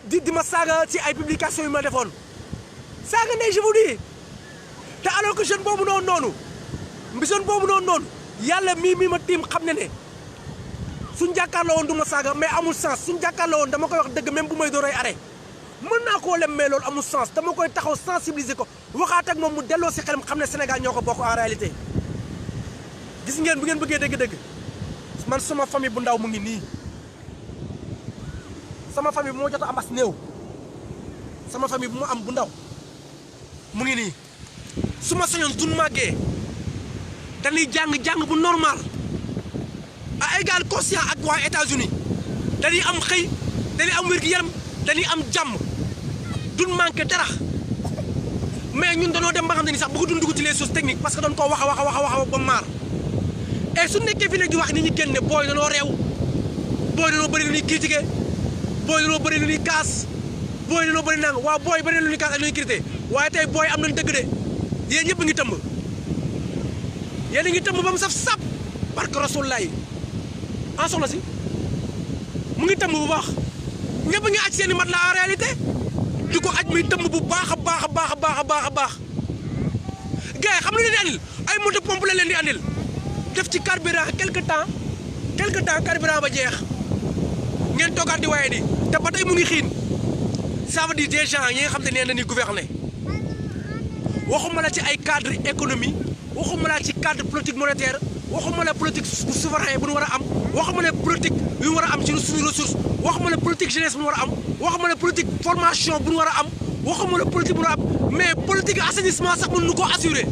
A: di ma saaga ci ay publication yu ma defoon saaga ndey je vous dis te alors que jeune boobu noonu yàlla mii ma tiim xam ne suñ jàkkaarloo woon du ma saaga mais amul sens suñ jàkkaarloo woon dama koy wax dëgg même bu may doon ay arrêt mën naa koo lem mais loolu amul sens dama koy taxaw sensibiliser ko waxaat ak moom mu delloo si xelam xam ne Sénégal ñoo ko bokk en réalité gis ngeen bu ngeen bëggee dëgg-dëgg man sama famille bu ndaw mu ngi nii sama famille bu ma jot a am as néew sama famille bu ma am bu ndaw mu ngi nii su ma sañoon duñ màggee dañuy jàng bu normal à égal conscient ak waa États-Unis dañuy am xëy dañuy am wér-gu-yaram dañuy am jàmm duñ manqué dara mais ñun dañoo dem ba xam ne ni sax bëgg duñ dugg ci les choses techniques parce que dañ koo wax ba maar et su nekkee fi léegi di wax ni ñu génne booy dañoo réew booy dañoo bëri lu ñuy critiqué booy dañoo bëri lu ñuy kaas booy dañoo bëri nang waaw booy bëri lu ñuy kaas ak lu ñuy critiqué waaye tey booy am nañ dëgg de yéen ñëpp ngi tëmb yéen a ngi tëmb ba mu saf sap barke Rasulullah en soxna si mu ngi tëmb bu baax ñëpp ngi aj seen i mat la en réalité di ko aj muy tëmb bu baax a baax gars yi xam nga leen di andil ay moto pompe la leen di andil def ci carburant quelque temps carburant ba jeex ngeen toogaat di waaye di te ba tey mu ngi xiin ça veut dire des gens yi nga xam ne nee nañu gouverner waxuma la ci ay cadre économie waxuma la ci cadre politique monétaire waxuma la politique souverain bu ñu war a am waxuma la politique yu ñu war a am ci suñu ressource waxuma la politique jeunesse bu ñu war a am waxuma la politique formation bu ñu war a am waxuma la politique bu ñu war a am mais politique assainissement sax mënuñu koo assurer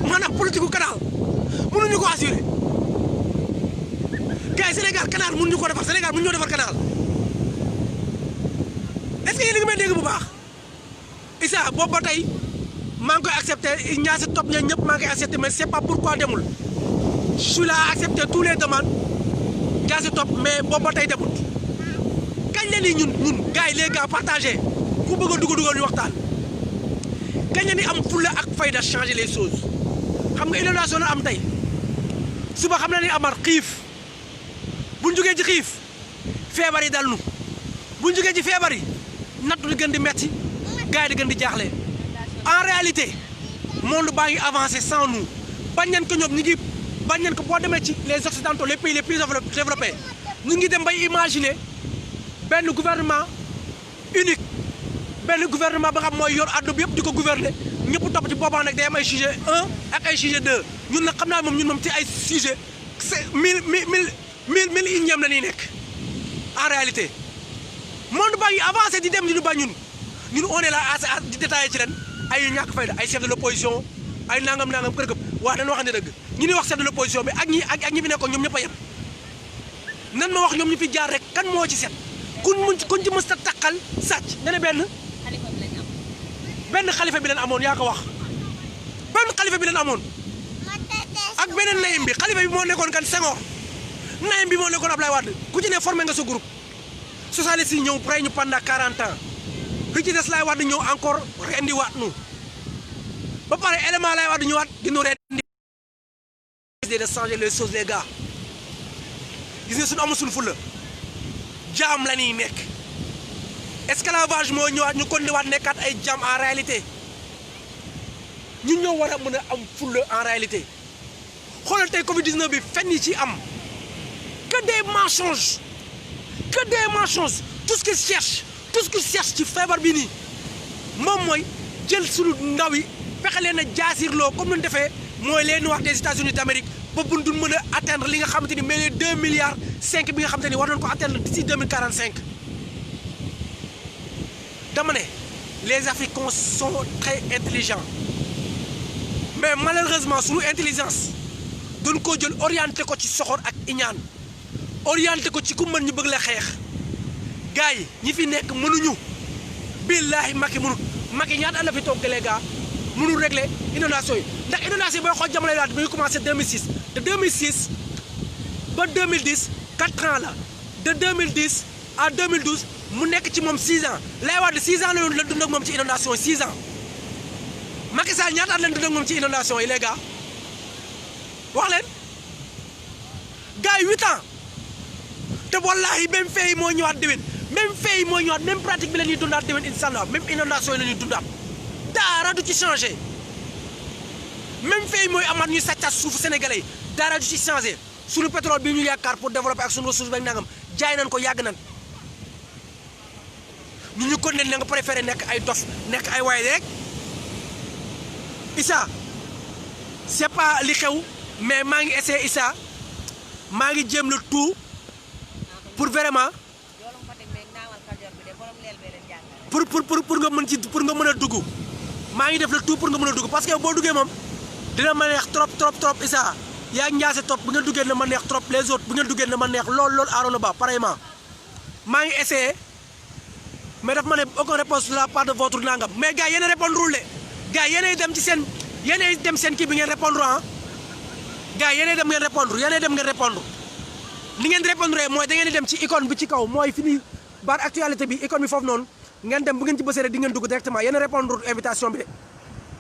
A: maanaam politique gu canal mënuñu ko assurer gars yi Sénégal canal mënuñu ko defar Sénégal mënuñoo defar canal est-ce que yéen a ngi may dégg bu baax Issa boobu ba tey maa ngi koy accepté ñaasi topp ña ñëpp maa ngi koy accepté mais c'est pas pourquoi demul je suis là à accepter tous les demandes ñaasi topp mais boobu ba tey demul kañ la ni ñun gars yi les gars partagé ku bëgg a dugal ñu waxtaan kañ la ni am fulla ak fayda changer les choses xam nga inondation na am tey suba xam na ni amar xiif buñ jógee ci xiif feebar yi dal nu buñ jógee ci feebar yi nattu di gën di metti gars yi di gën di jaaxle en réalité monde baa ngi avancé sans nous bañ nañ ko ñoom ñu ngi bañ nañ ko boo demee ci les occidentaux les pays les plus développés ñu ngi dem bay imaginer benn gouvernement unique benn gouvernement ba xam mooy yor àdduna bi yëpp di ko gouverner ñëpp topp ci boobaa nag day am ay sujet 1 ak ay sujet 2 ñun nag xam naa moom ñun moom ci ay sujet c'est mille unième la ñuy nekk en réalité monde baa ngi avancé di dem di ñu ba ñun on est là à di détaillé ci ren ay ñàkk fayda ay chef de l'opposition ay nangam kër waa dañoo wax ne dëgg ñi ni wax chef de l'opposition bi ak ñi fi nekkoon ñoom ñëpp a yem nan ma wax ñoom ñu fi jaar rek kan moo ci set kuñ ci mës a takkal sàcc nga ne benn xalifa bi leen amoon yaa ko wax benn xalifa bi leen amoon ak beneen nayim bi xalifa bi moo nekkoon kan Senghor nayim bi moo nekkoon Ablaye Wade ku ci ne formé nga sa groupe socialiste yi ñëw près ñu pendant 40 ans li ci des Laay Wade ñëw encore rendi waat nu ba pare élément Laay Wade ñëwaat di nu rendi de changer les choses les gars gis nga suñu amul suñu fulla jaam la ñuy nekk esclavage moo ñëwaat ñu kon waat nekkaat ay jàmm en réalité ñun ñoo war a mën a am fulla en réalité xoolal tey Covid 19 bi fenn yi ci am que des mensonges tout ce qu'ils cherchent ci feebar bi nii moom mooy jël sunu ndaw yi fexe leen a jaasirloo comme ni ñu defee mooy les noirs des États-Unis d'Amérique ba bu ñu mën a atteindre li nga xamante ni mais les 2 milliards 5 bi nga xamante ni war nañu ko atteindre d'ici 2045 dama ne les Africains sont très intelligents mais malheureusement sunu intelligence dañu koo jël orienté ko ci soxor ak iñaan orienté ko ci ku mën ñu bëgg la xeex gars yi ñi fi nekk mënuñu billaahi Macky mënut Macky ñaata at la fi toog les gars mënul régler inondation yi ndax inondation booy xool jamono daal bi ñu commencé 2006 de 2006 ba 2010 4 ans la de 2010 à 2012 mu nekk ci moom 6 ans lay wax de 6 ans la dund ak moom ci inondation yi 6 ans Macky Sall ñaata at lañ dund ak moom ci inondation yi les gars wax leen gars yi 8 ans te wallaahi même fee yi moo ñëwaat déwén même fee yi moo ñëwaat même pratique bi la ñuy dundaat déwén incha allah même inondation yi la ñuy dundaat dara du ci changé même fee yi mooy amaat ñuy sàccaat suufu sénégalais yi dara du ci changé suñu pétrole bi ñu yaakaar pour développer ak suñu ressource beeg nangam jaay nañ ko yàgg nañ ñu kon ne nga préféré nekk ay dof nekk ay waay rek Issa c'est pas li xew mais maa ngi essayé Issa maa ngi jéem le tout pour vraiment pour nga mën ci pour nga mën a dugg maa ngi def le tout pour nga mën a dugg parce que boo duggee moom dina ma neex trop Issa yaa ngi ñaase topp bu ngeen duggee na ma neex trop les autres bu ngeen duggee na ma neex lool Arona Ba pareillement maa ngi essayé mais daf ma ne aucune réponse de la part de votre nangam mais gars yéen a répondre le gars yéenay dem ci seen yéenay dem seen kii bi ngeen répondre ah gars yéenay dem ngeen répondre li ngeen répondre mooy da ngeen di dem ci icône bi ci kaw mooy fi ni barre actualité bi icône bi foofu noonu ngeen dem bu ngeen ci bësee rek di ngeen dugg directement yéen a répondre invitation bi de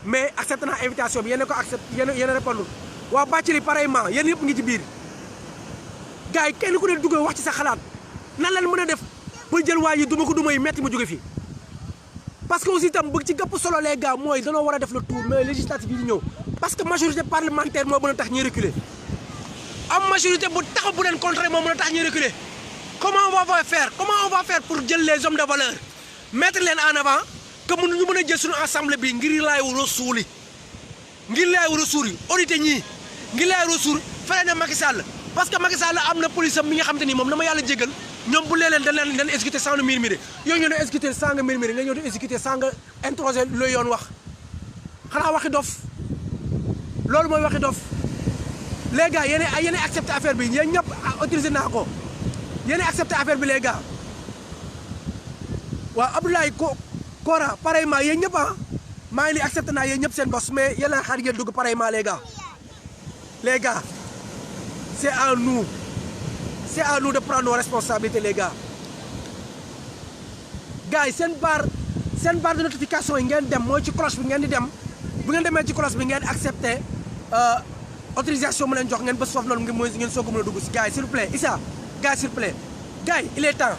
A: mais accepté naa invitation bi yéen a ko accepté yéen a répondre waa Bathily pareillement yéen yëpp ngi ci biir gars yi kenn ku ne dugg wax ci sa xalaat nan lañ mën a def ba jël waa yi duma ko duma yi metti ma jóge fii parce que aussi itam bëgg ci gëpp solo les gars mooy danoo war a def le tour mais législative yi di ñëw parce que majorité parlementaire moo mën a tax ñuy reculer am majorité bu taxaw bu leen contrer moo mën a tax ñuy reculer comment on va faire pour jël les hommes de valeur mettre leen en avant que ñu mën a jël suñu assemblée bi ngir laay rasuuli audité ñii ngir laay rasuuli fere na Macky Sall parce que Macky Sall am na police am mi nga xam te ni moom dama yàlla jégal ñoom bu leen dañ exécuté sans nga murmurer yow ñoo doon exécuté sans nga murmurer nga ñëw di exécuté sans nga introsé lu yoon wax xanaa waxi dof loolu mooy waxi dof les gars yéen accepté affaire bi yéen ñëpp autorisé naa ko yéen accepté affaire bi les gars waaw Abdoulaye Kora pareillement yéen ñëpp maa ngi nii accepté naa yéen ñëpp seen boss mais yéen a xaar ngeen dugg pareillement les gars c'est à nous de prendre nos responsabilités les gars yi seen barre de notification yi ngeen dem mooy ci cloche bi ngeen di dem bu ngeen demee ci cloche bi ngeen accepté autorisation mu leen jox ngeen bës foofu noonu ngeen soog a mën a dugg si gars yi s'il vous plaît Issa gars yi s'il vous plaît gars yi il est temps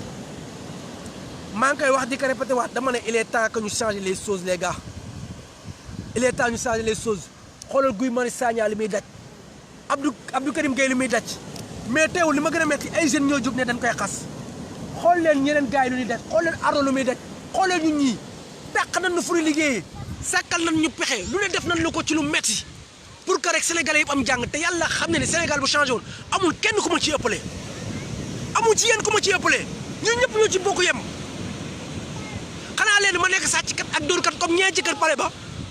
A: maa ngi koy wax di ko répété waat dama ne il est temps que ñu changer les choses les gars il est temps ñu changer les choses xoolal Guy Marius Sagna li muy daj Abdou Karim Gueye li muy daj mais teewul li ma gën a metti ay jeunes ñoo jóg ne dañ koy xas xool leen ñeneen gars yi lu ñuy daj xool leen Ardo lu muy daj xool leen ñun ñii dàq nañ ñu fu ñu liggéeyee sàkkal nañ ñu pexe lu ne def nañ la ko ci lu metti pour que rek sénégalais yëpp am jàng te yàlla xam ne ne Sénégal bu changé woon amul kenn ku ma ci ëppale amul ci yéen ku ma ci ëppale ñun ñëpp ñoo ci bokk yem xanaa leen ma nekk sàcckat ak dóorkat comme ñee ci kër pare ba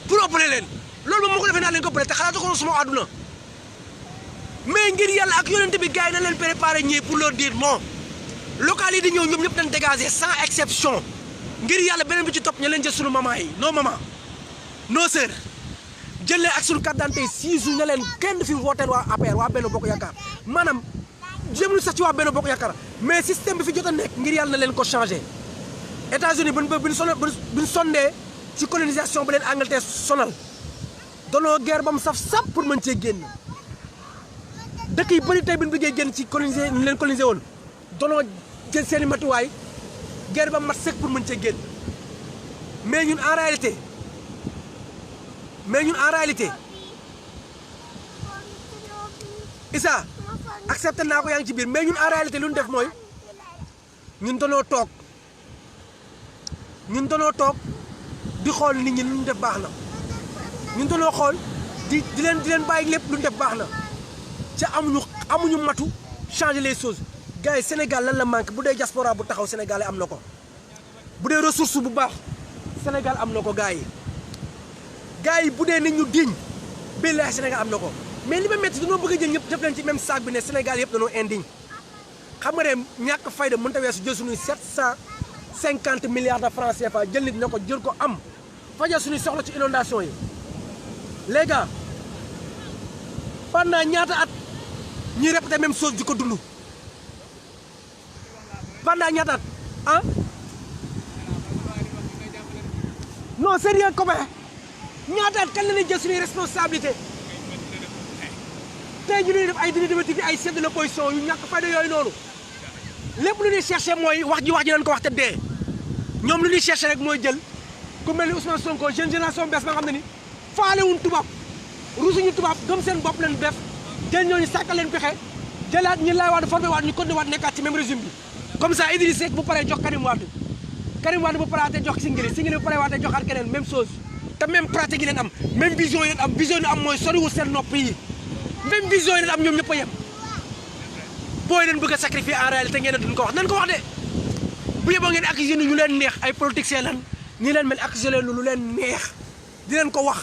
A: pour ëppale leen loolu moom moo ko defee naa leen ko ëppale te xalaatu ko suma àdduna mais ngir yàlla ak yonente bi gars yi na leen préparé ñii pour leur dire non local yi di ñëw ñoom ñëpp dañ dégager sans exception ngir yàlla beneen bi ci topp ña leen jël sunu maman yi nos mamans nos sœurs jël leen ak sunu carte d'identité 6 jours ne leen kenn du fi voter waa APR waa Benno Bokk Yaakaar maanaam jëmlu sax ci waa Benno Bokk Yaakaar mais système bi fi jot a nekk ngir yàlla na leen ko changé États-Unis bi ñu sondee ci colonisation ba leen Angleterre sonal danoo guerre ba mu saf pour mën cee génn dëkk yi bëri tey bi ñu bëggee génn ci coloniser ñu leen coloniser woon danoo jël seen i matuwaay guerre ba mat sëkk pour mën cee génn mais ñun en réalité Issa accepté naa ko yaa ngi ci biir mais ñun en réalité lu ñu def mooy ñun danoo toog di xool nit ñi lu ñu def baax na ñun danoo xool di leen bàyyi lépp lu ñu def baax na ca amuñu matu changer les choses gars yi Sénégal lan la manque bu dee diaspora bu taxaw Sénégal am na ko bu dee ressource bu baax Sénégal am na ko gars yi bu dee nit ñu digne billahi Sénégal am na ko mais li ma métti dañoo bëgg a jël ñëpp def leen ci même sac bi ne Sénégal yëpp dañoo indigne xam nga ne ñàkk fayda mënta weesu jël suñuy 750 milliards de francs CFA jël nit na ko jël ko am fajal suñuy soxla ci inondation yi les gars pendant ñaata at ñuy répété même chose di ko dund pendant ñaata at ah non c'est rien commun ñaata at kan la ñuy jël suñuy responsabilité tey ñu def ay dina ay chef de l'opposition yu ñàkk fayda yooyu noonu lépp lu ñuy cherché mooy wax ji nañ ko wax te dee ñoom lu ñuy cherché rek mooy jël ku mel ni Ousmane Sonko jeune génération bees ba nga xam ne ni faalewuñ tubaab rusuñu tubaab gëm seen bopp leen def jël ñooñu sàkkal leen pexe jëlaat ñi laay waat formé waat ñu continué waat nekkaat ci même régime bi comme ça Idriss Seck bu paree jox Karim Wade bu paraatee jox Singeli bu paree waatee joxaat keneen même chose te même pratique yi leen am même vision yi leen am vision yi am mooy soriwul seen nopp yi même vision yi leen am ñoom ñëpp a yem booy leen bëgg a sacrifier en réalité ngeen duñ ko wax nañ ko wax de bu yeboo ngeen accusé ñu leen neex ay politiciens lan ñi leen mel accusé leen lu leen neex di leen ko wax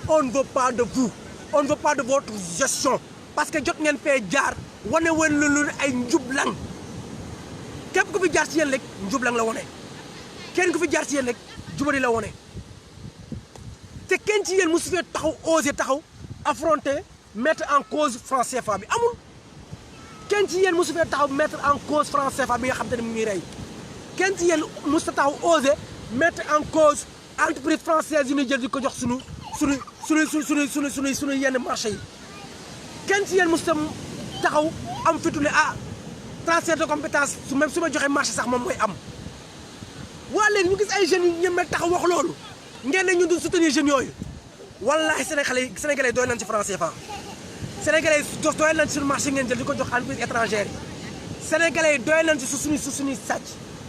A: on ne veut pas de vous on ne veut pas de votre gestion parce que jot ngeen fee jaar wane woon lu ay njublang képp ku fi jaar ci yéen rek njublang la wone kenn ku fi jaar ci yéen rek jubari la wone te kenn ci yéen mosu fee taxaw oser taxaw affronter mettre en cause franc CFA bi amul kenn ci yéen mosu fee taxaw mettre en cause franc CFA bi nga xam te ne mu ngi rey kenn ci yéen mosu taxaw oser mettre en cause entreprise française yi ñuy jël di ko jox sunu yenn marché yi kenn ci yéen mosu taxaw am fitu ne transfert de compétence su ma joxee marché sax moom mooy am waa léegi ñu gis ay jeunes yu ñemee taxaw wax loolu ngeen ne ñun duñ soutenir jeunes yooyu wallahi sénégalais doy nañ ci franc CFA sénégalais doy nañ ci suñu marché ngeen jël di ko jox entreprise étrangère yi sénégalais doy nañ ci suñuy sàcc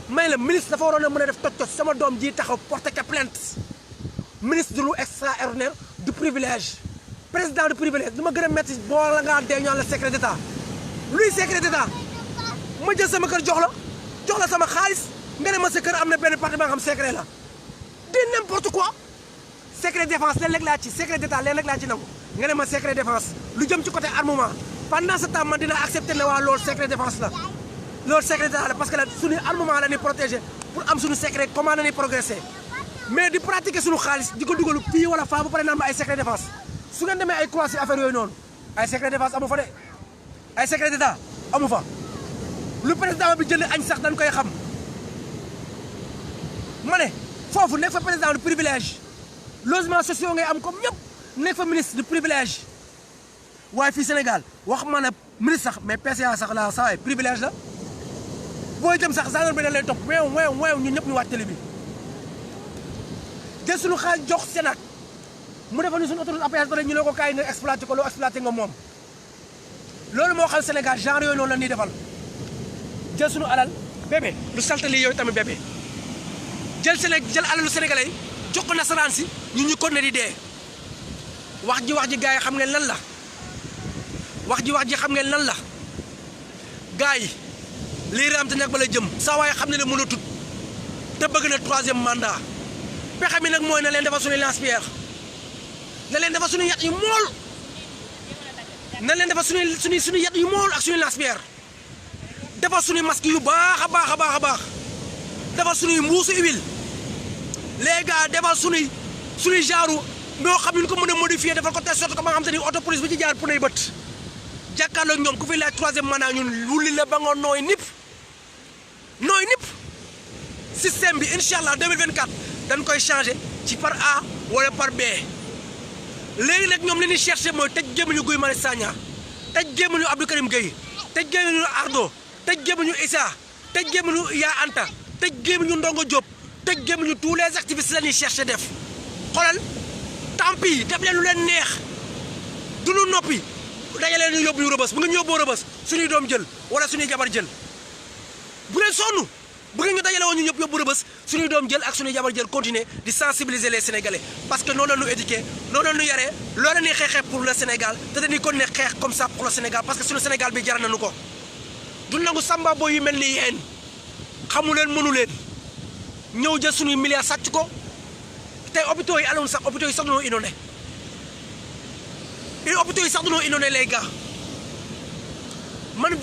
A: may la ministre dafa waroon a mën a def toj sama doom ji taxaw porté ka plainte ministre de lu extraordinaire du privilège président du privilège du ma gën a métti boo la ngaa dee ñaan la secret d'état luy secret d'état ma jël sama kër jox la sama xaalis nga ne ma sa kër am na benn parti ba nga xam secret la di n'importe quoi secret défense leen rek laa ci secret d'état leen rek laa ci nangu nga ne ma secret défense lu jëm ci côté armement pendant ce temps man dina accepter ne waa loolu secret défense la loolu secret d'état la parce que la suñu armement la ñuy protéger pour am suñu secret comment la ñuy progresser mais di pratiquer suñu xaalis di ko dugalu fii wala faa ba pare naan ma ay secret défense su ngeen demee ay croisé affaire yooyu noonu ay secret défense amu fa de ay secret d'état amu fa lu président bi jënd añ sax dañ koy xam ma ne foofu nekk fa président du privilège logement sociaux ngay am comme ñëpp nekk fa ministre du privilège waaye fii Sénégal wax ma ne ministre sax mais PCA sax la saa waay privilège la booy dem sax gendarme bi dañ lay topp weew ñun ñëpp ñu wàcc télé bi jël suñu xaalis jox Sénat mu defal ñu suñu autoroute à péage ba ñu ne ko kaay nga exploité ko loo exploité nga moom loolu moo xam Sénégal genre yooyu noonu la ñuy defal jël suñu alal bébé lu salte lii yooyu tamit bébé jël alalu sénégalais jox ko nasaraan si ñun ñu continuer di dee wax ji gars yi xam ngeen lan la wax ji xam ngeen lan la gars yi lii raam te nag ba la jëm saa waaye xam ne ne mën a tut te bëgg na 3e mandat pexe mi nag mooy na leen defal suñu lance-pierre na leen defal suñu yat yu mool na leen defal suñu yat yu mool ak suñu lance-pierre defal suñu masque yu baax a baax defal suñuy mbuusu huile les gars defal suñuy genre ñoo xam ñu ko mën a modifier defal ko telle sorte que ba nga xam te ni auto police bu ci jaar pour nay bët jàkkaarloog ñoom ku fi laaj 3e mandat ñun wulli la ba nga nooy nip système bi incha allah 2024 dañ koy changé ci par A wala par B léegi nag ñoom li ñuy cherché mooy tëj gémmiñu Guy Marius Sagna tëj gémmiñu Abdou Karim Gueye tëj gémmiñu Ardo tëj gémmiñu Issa tëj gémmiñu Yaa Anta tëj gémmiñu Ndongo Diop tëj gémmiñu tous les activistes la ñuy cherché def xoolal tant pis def leen lu leen neex du nu noppi dañu leen ñu yóbbu ñu rëbës bu ngeen ñu yóbboo rëbës suñuy doom jël wala suñuy jabar jël bu leen sonn bu ngeen ñu dajale woon ñu ñëpp yóbbu rëbës suñuy doom jël ak suñuy jabar jël continuer di sensibiliser les Sénégalais parce que noonu la ñu éduqué noonu la ñu yaree loolu la ñuy xeexee pour le Sénégal te dañuy continuer xeex comme ça pour le Sénégal parce que suñu Sénégal bi jar nañu ko du nangu samba boy yu mel ni yéen xamu leen mënu leen ñëw jël suñuy milliards sàcc ko tey hôpitaux yi aloon sax hôpitaux yi sax dañoo inondé hôpitaux yi sax dañoo inondé les gars man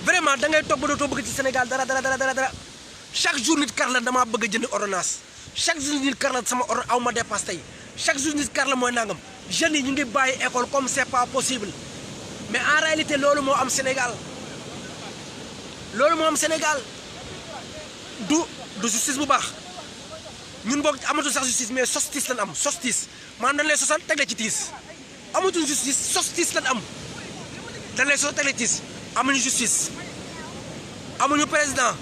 A: vraiment da ngay toog ba dootoo bëgg ci Sénégal dara chaque jour nit kar la damaa bëgg a jënd ordonnance chaque jour nit kar la sama or aw ma dépasse tey chaque jour nit kar la mooy nangam jeunes yi ñu ngi bàyyi école comme c'est pas possible mais en réalité loolu moo am Sénégal du justice bu baax ñun boog amatul sax justice mais sostis lañ am sostis maanaam dañ lay sosal teg la ci tiis amatul justice sostis lañ am dañ lay sosal teg la ci tiis amuñu justice amuñu président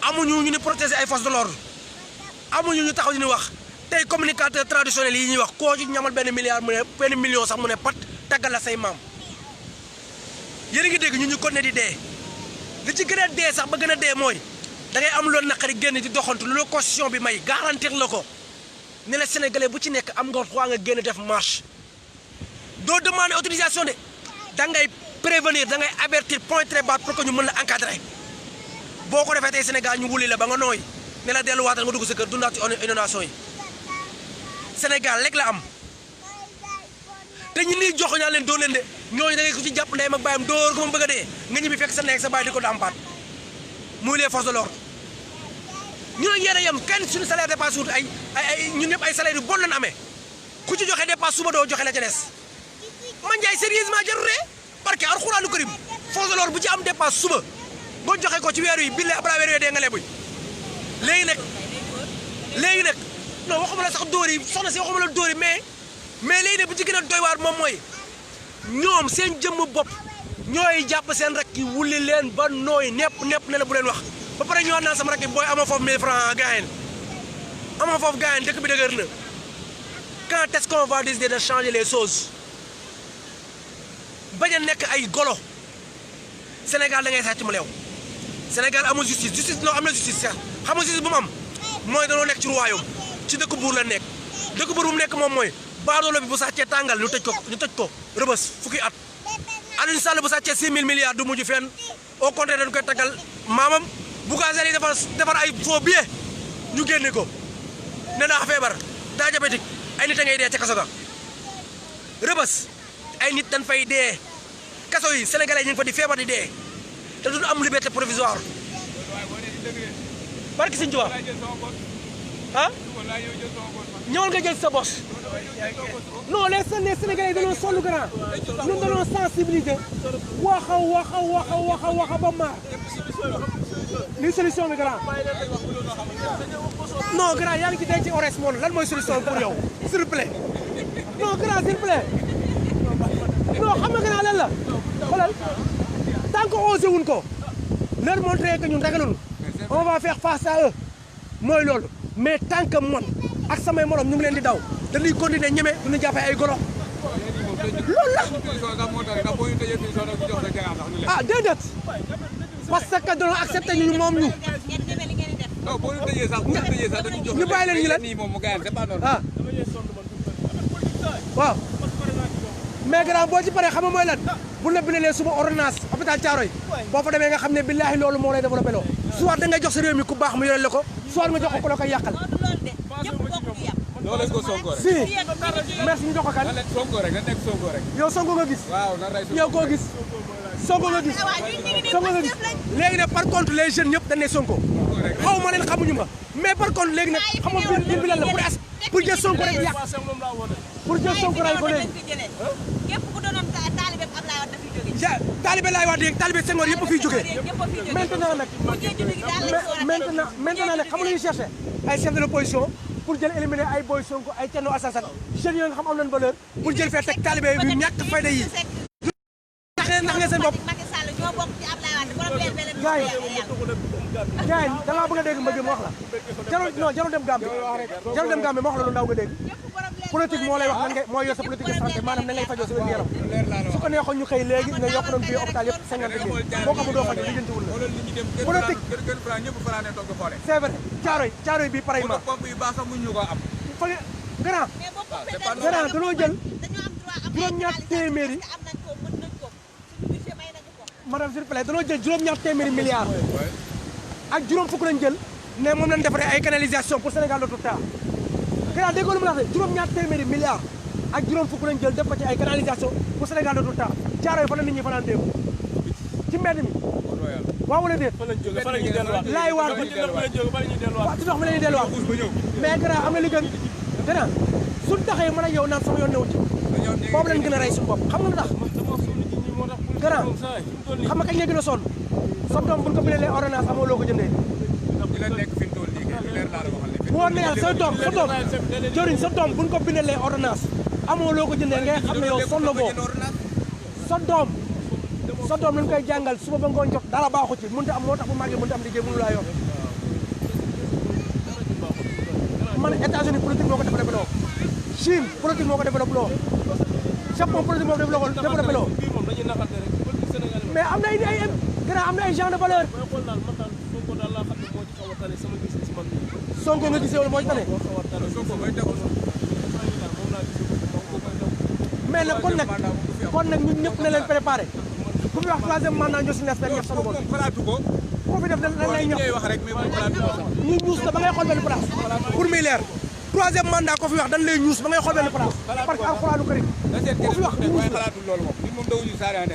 A: amuñu ñu ni protéger ay forces de l'ordre amuñu ñu taxaw ñu wax tey communicateur traditionnel yi ñuy wax koo ci ñamal benn milliard mu ne benn million sax mu ne pat taggal la say maam yéen a ngi dégg ñu continuer di dee li ci gën a dee sax ba gën a dee mooy da ngay am loolu naqari génn di doxantu lu la constitution bi may garantir la ko ne la sénégalais bu ci nekk am nga droit nga génn def marche doo demander autorisation de da ngay prévenir da ngay avertir point très bas pour que ñu mën la encadrer boo ko defee tey Sénégal ñu wuli la ba nga nooy ne la delluwaatal nga dugg sa kër dundaat ci inondation yi Sénégal lekk la am te ñi nii jox ñaa leen doo leen de ñooñu da ngay ko ci jàpp ndeyam ak bàyyam dóor ko ma bëgg a dee nga ñibbi fekk sa nekk sa bàyyi di ko dàmpaat muy les forces de l'ordre ñu ne yéen a yem kenn suñu salaire dépasse wut ay ñun ñëpp ay salaire yu bon lañ amee ku ci joxe dépasse suba doo joxe la ca des man Ndiaye sérieusement jarul parce que alxuraanu karim force de l'ordre bu ci am dépasse suba boo joxe ko ci weer yi bille abra weer yi dee nga lebuñ léegi nag non waxuma la sax dóor yi soxna si waxuma la dóor yi mais léegi nag bu ci gën a doy waar moom mooy ñoom seen jëmm bopp ñooy jàpp seen rakk yi wuli leen ba nooy nepp ne la bu leen wax ba pare ñëwaat naa sama rakk yi booy amoo foofu 1000 francs gaayen amoo foofu gaayen dëkk bi dëgër na quand est-ce qu'on va décider de changer les choses bañ a nekk ay golo Sénégal da ngay sàcc mu leew Sénégal amul justice loo am na justice sax xam nga justice bu mu am mooy danoo nekk ci royaume ci dëkk buur la nekk dëkk buur bu mu nekk moom mooy baadoolo bi bu sàccee tàngal ñu tëj ko rëbës fukki at Aliou Sall bu sàccee 6 000 milliards du mujj fenn au contraire dañu koy taggal maamam bu gazelle yi defar ay faux billets ñu génne ko ne daa feebar daa diabétique ay nit a ngay dee ca kaso ga rëbës ay nit dañ fay dee kaso yi sénégalais ñu ngi fa di feebar di dee te duñu am liberté provisoire barki Sëñ Tuubaa ah ñëwal nga jël sa bos non les sénégalais dañoo sonn grand ñun dañoo sensibiliser waxa ba maar li solution bi grand non grand yaa ngi ci denc ores moom lan mooy solution pour yow s'il vous plaît non grand s'il vous plaît non xam nga grand lan la xoolal tant que osé wuñ ko leur montrer que ñun ragalul on va faire face à eux mooy loolu mais tant que man ak samay morom ñu ngi leen di daw dañuy continuer ñeme duñu jàppee ay golo loolu la ah déedéet parce que dañoo accepté ñu moom ñu ñu bàyyi leen ñu leen ah waaw mais grand boo ci paree xam nga mooy lan bu la bindalee suba ordonnance hôpital Thiaroye boo fa demee nga xam ne billaahi loolu moo lay développé loo soit da ngay jox sa réew mi ku baax mu yoreel la ko soit nga jox ko ku la koy yàqal si merci ñu jox ko kan yow Sonko nga gis yow koo gis Sonko nga gis léegi nag par contre les jeunes ñëpp dañ ne Sonko xaw ma leen xamuñu ma mais par contre léegi nag xam nga bi lan la pour jël Sonko rek yàq pour jël Sonko rek ko léegi taalibe laay wax dégg taalibe Senghor yëpp a fiy jógee maintenant nag nag xam nga ñuy cherché ay chef de l'opposition pour jël éliminer ay Boy Sonko ay Thierno Alassane Sall jeunes yooyu nga xam am nañu valeur pour jël fee teg taalibe yu ñàkk fayda yi ndax ngeen seen bopp gars yi da ngaa bëgg a dégg mbëgg mu wax la jarul dem Gambie jarul dem Gambie ma wax la lu ndaw nga dégg politique moo lay wax nan ngay mooy yor sa politique de santé maanaam na ngay fajoo sa wér-gu-yaram su ko neexoon ñu xëy léegi nga yokk doon bii hôpital yëpp 50 000 boo xamul doo faj li jëntiwul la politique c'est vrai caaroy bi pareillement fa grand danoo jël juróom-ñaar téeméeri madame s'il vous plaît danoo jël juróom-ñaar téeméeri milliards ak juróom fukk lañ jël ne moom lañ defaree ay canalisation pour Sénégal de tout temps gannaaw déggoo lu ma la wax de juróom-ñaar téeméeri milliards ak juróom fukk lañ jël def ko ci ay canalisation pour Sénégal de tout temps Caaroy fa la nit ñi fanaan démb ci mbedd mi waaw wala déet laay waar waaw ci ndox mi la ñuy delluwaat mais gannaaw am na li gën gannaaw suñ taxee mën a yow naan sama yoon newu ci boobu lañ gën a rey suñu bopp xam nga lu tax gannaaw xam nga kañ la gën a sonn sa doom buñ ko bindalee ordonnance amoo loo ko jëndee boo ne yàlla sa doom jëriñ sa doom buñ ko bindalee ordonnance amoo loo ko jëndee ngay xam ne yow sonn boo sa doom lañ koy jàngal suba ba ngoon jot dara baaxu ci mënut a am moo tax bu màggee mënut a am liggéey mënu laa yor man États-Unis politique moo ko développé loo Chine politique moo ko développé loo Japon politique moo ko développé loo mais am na ay grand am na ay gens de valeur Sonko nga gisee wala moo ci tane mais nag kon nag ñun ñëpp na leen préparé ku fi wax troisième mandat ñoo si nees rek ñëpp sanu bopp ku fi def dañ lay ñox ñu ñuus la ba ngay xool benn place pour muy leer troisième mandat ko fi wax dañ lay ñuus ba ngay xool benn place parce que alxuraanu karim ku fi wax ñu ñuus la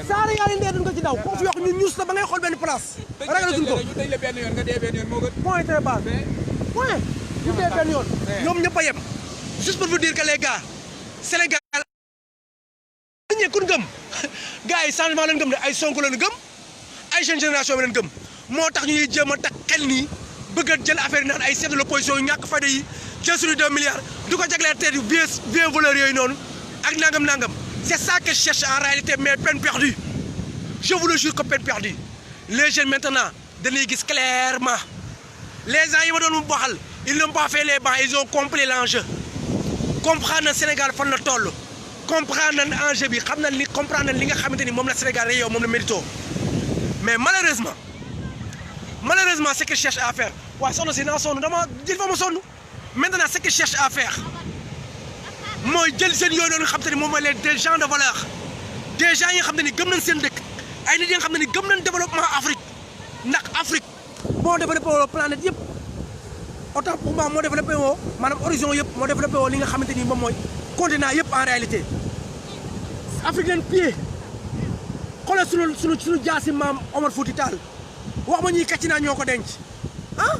A: saara yaa leen dee duñ ko ci daw ku fi wax ñu ñuus la ba ngay xool benn place ragalatuñ ko point très bas point ñu dee benn yoon ñoom ñëpp a yem juste pour vous dire que les gars Sénégal kun gëm gars yi changement leen gëm de ay Sonko leen gëm ay jeune génération bi leen gëm moo tax ñuy jéem a tax xel nii bëgg a jël affaire yi naan ay chef de l'opposition yu ñàkk fayda yi jël suñu 2 milliards du ko jagleel tête yu bien voleurs yooyu noonu ak nangam c'est ça que je cherche en réalité mais peine perdue je vous le jure que peine perdue les jeunes maintenant dañuy gis clairement les gens yi ma doon waxal ils n'ont pas fait les bancs ils ont compris l'enjeu comprendre na Sénégal fan la toll comprendre nañ enjeu bi xam nañ comprendre nañ li nga xamante ni moom la Sénégal rek yow moom la mérito mais malheureusement ce que je cherche à faire waaye sonn si naa sonn dama jël fa ma sonn maintenant ce que je cherche à faire mooy jël seen yooyu noonu nga xamante ni moom mooy des gens de valeur des gens yi nga xamante ni gëm nañ seen dëkk ay nit yi nga xamante ni gëm nañ développement Afrique ndax Afrique moo développé woo planète yëpp autant pour moi moo développé woo maanaam horizon yëpp moo développé woo li nga xamante ni moom mooy continent yëpp en réalité Afrique leen pied xoolal suñu jaasi maam Omar Fouti Tall wax ma ñuy kàcc naa ñoo ko denc ah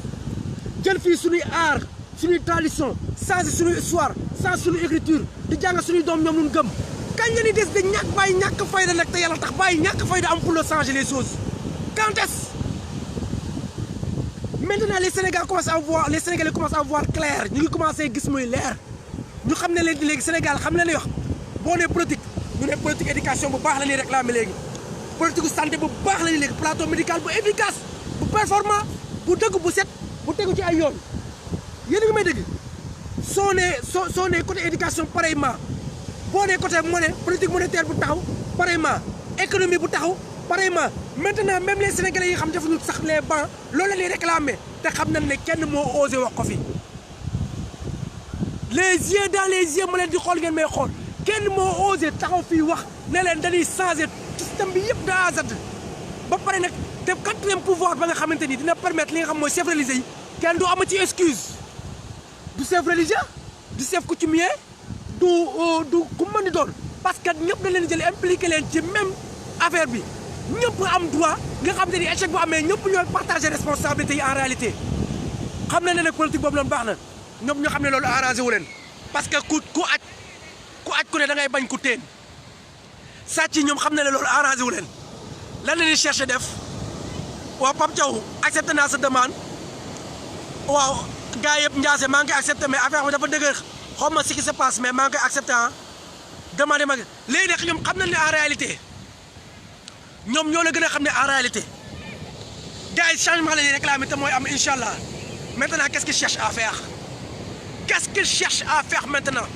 A: jël fii suñuy art suñuy tradition changer suñuy histoire changer suñuy écriture di jàng suñuy doom ñoom ñu gëm kañ la ñuy des de ñàkk fayda nag te yàlla tax bàyyi ñàkk fayda am pour le changer les choses quand est-ce maintenant les Sénégalais commencent à voir clair ñu ngi commencé gis muy leer ñu xam ne léegi Sénégal xam ne lay wax boo nee politique ñu ne politique éducation bu baax la ñuy réclamer léegi politique santé bu baax la ñuy léegi plateau médical bu efficace bu performant bu dëgg bu set bu tegu ci ay yoon yéen a ngi may dégg soo nee côté éducation pareillement boo nee côté monnaie politique monétaire bu taxaw pareillement économie bu taxaw pareillement maintenant même les Sénégalais yi xam defuñu sax les bancs loolu la ñuy réclamer te xam nañ ne kenn moo osé wax ko fi les yeux dans les yeux ma leen di xool ngeen may xool kenn moo osé taxaw fii wax ne leen dañuy changer système bi yëpp de A à Z ba pare nag te quatrième pouvoir ba nga xamante ni dina permettre li nga xam mooy chef religieux yi kenn du ama ci excuse du chef religieux du chef coutumier du ku mën di doon parce que ñëpp dañ leen jël impliqué leen ci même affaire bi ñëpp am droit nga xamante ni échec bu amee ñëpp ñooy partager responsabilité yi en réalité xam na ne nag politique boobu noonu baax na ñoom ñoo xam ne loolu arrangé wu leen parce que ku aj ku ne da ngay bañ ku teen sàcc yi ñoom xam na ne loolu arrangé wu leen lan la ñuy cherché def waaw Pape Thiaw accepté naa sa demande waaw gars yëpp Ndiassé maa ngi koy accepté mais affaire bi dafa dëgër xaw ma ce qui se passe mais maa ngi koy accepté ah demandé ma léegi nag ñoom xam nañ ne en réalité ñoom ñoo la gën a xam ne en réalité gars yi changement la ñuy réclamer te mooy am incha allah maintenant qu'est-ce qu'ils cherchent à faire qu'est-ce qu'ils cherchent à faire maintenant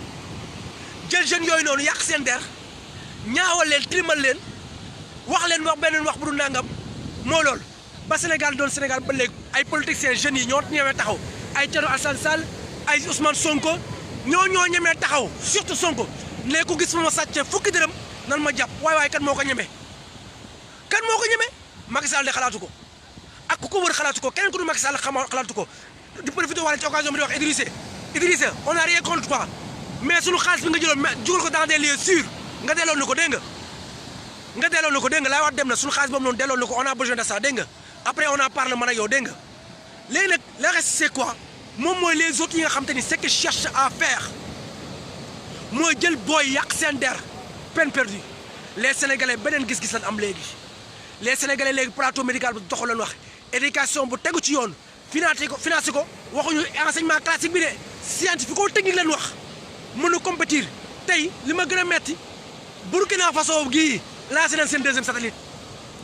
A: jël jeunes yooyu noonu yàq seen der ñaawal leen tilimal leen wax leen wax beneen wax bu du nangam moo loolu ba Sénégal doon Sénégal ba léegi ay politiciens jeunes yi ñoo ñemee taxaw ay Thierno Alassane Sall ay Ousmane Sonko ñoo ñemee taxaw surtout Sonko ne ko gis ma sàcc fukki dërëm nan ma jàpp waaye kan moo ko ñemee kan moo ko ñemee Macky Sall de xalaatu ko ak ku ko wër xalaatu ko keneen ku du Macky Sall xalaatu ko di profité wala ci occasion bi di wax Idrissa on a rien contre toi mais sunu xaalis bi nga jëloon mais jugal ko dans des lieux sûrs nga delloo na ko dégg nga delloo na ko dégg nga laay wax dem na sunu xaalis boobu noonu delloo na ko on a besoin de ça dégg nga après on en parle man ak yow dégg nga léegi nag le reste c'est quoi moom mooy les autres yi nga xam te ni ce qu'ils cherchent à faire mooy jël booy yàq seen der peine perdue les sénégalais beneen gis-gis lañ am léegi les sénégalais léegi plateau médical bu doxul leen wax éducation bu tegu ci yoon financé ko waxuñu enseignement classique bi de scientifique ko technique leen wax mën a compétir tey li ma gën a metti Burkina Faso gii lancé nañ seen deuxième satellite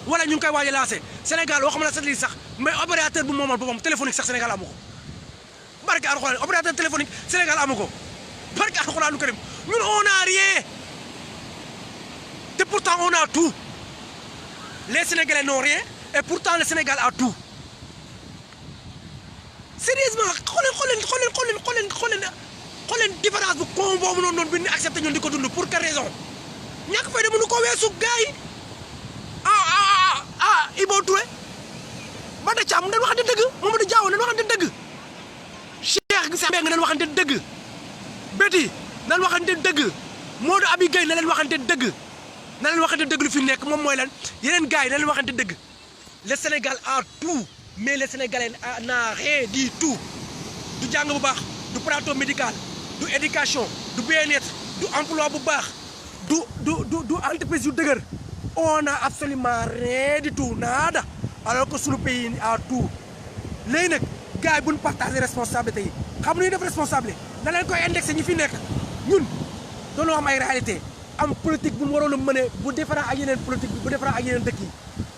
A: wala ñu ngi koy waaj a lancé Sénégal waxuma la satellite sax mais opérateur bu moomal boppam téléphonique sax Sénégal amu ko barke alxuraan opérateur téléphonique Sénégal amu ko barke alxuraanu karim ñun on a rien te pourtant on a tout les Sénégalais n'ont rien et pourtant le Sénégal a tout sérieusement xool leen différence bu con boobu noonu bi ñu accepté ñun di ko dund pour quelle raison ñàkk fay de mënu ko weesu gars yi Ibo Touré Bada Thiam dañ waxante dëgg Mamadou Diaw dañ waxante dëgg Cheikh Gissa Mbengue dañ waxante dëgg Betty dañ waxante dëgg Modou Abi Gueye na leen waxante dëgg na leen waxante dëgg lu fi nekk moom mooy lan yeneen gars yi na leen waxante dëgg le Sénégal a tout mais le Sénégalais n'a rien du tout du jàng bu baax du plateau médical du éducation du bien-être du emploi bu baax du entreprise yu dëgër on a absolument rien du tout nada alors que sunu pays a tout léegi nag gars yi bu ñu partagé responsabilité yi xam nga ñuy def responsable na leen koy indexé ñi fi nekk ñun doonoo am ay réalité am politique bu mu waroon a mëne bu différent ak yeneen politique bi bu différent ak yeneen dëkk yi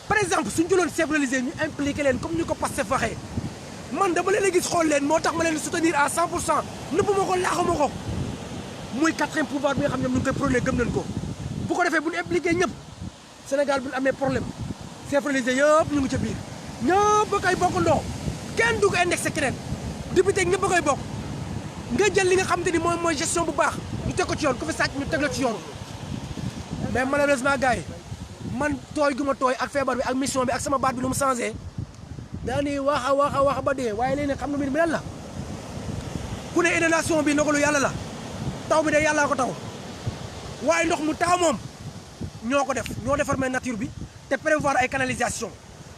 A: par exemple suñu jëloon chef religieux ñu impliqué leen comme ñu ko Pastef waxee man dama leen a gis xool leen moo tax ma leen soutenir à 100% nëbbu ma ko laaxuma ko muy quatrième pouvoir bi nga xam ñoom ñu ngi koy prôné gëm nañ ko bu ko defee bu ñu impliqué ñëpp Sénégal bu ñu amee problème chef religieux yëpp ñu ngi ca biir ñëpp a koy bokkandoo kenn du ko indexé keneen député ñëpp a koy bokk nga jël li nga xam te ni mooy gestion bu baax ñu teg ko ci yoon ku fi sàcc ñu teg la ci yoon mais malheureusement gars yi man tooy gu ma tooy ak feebar bi ak mission bi ak sama baat bi nu mu changé daani wax a ba dee waaye léegi nag xam nga mbir mi lan la ku ne inondation bi ndogalu yàlla la taw bi de yàllaa ko taw waaye ndox mu taw moom ñoo ko def ñoo déformé nature bi te prévoir ay canalisation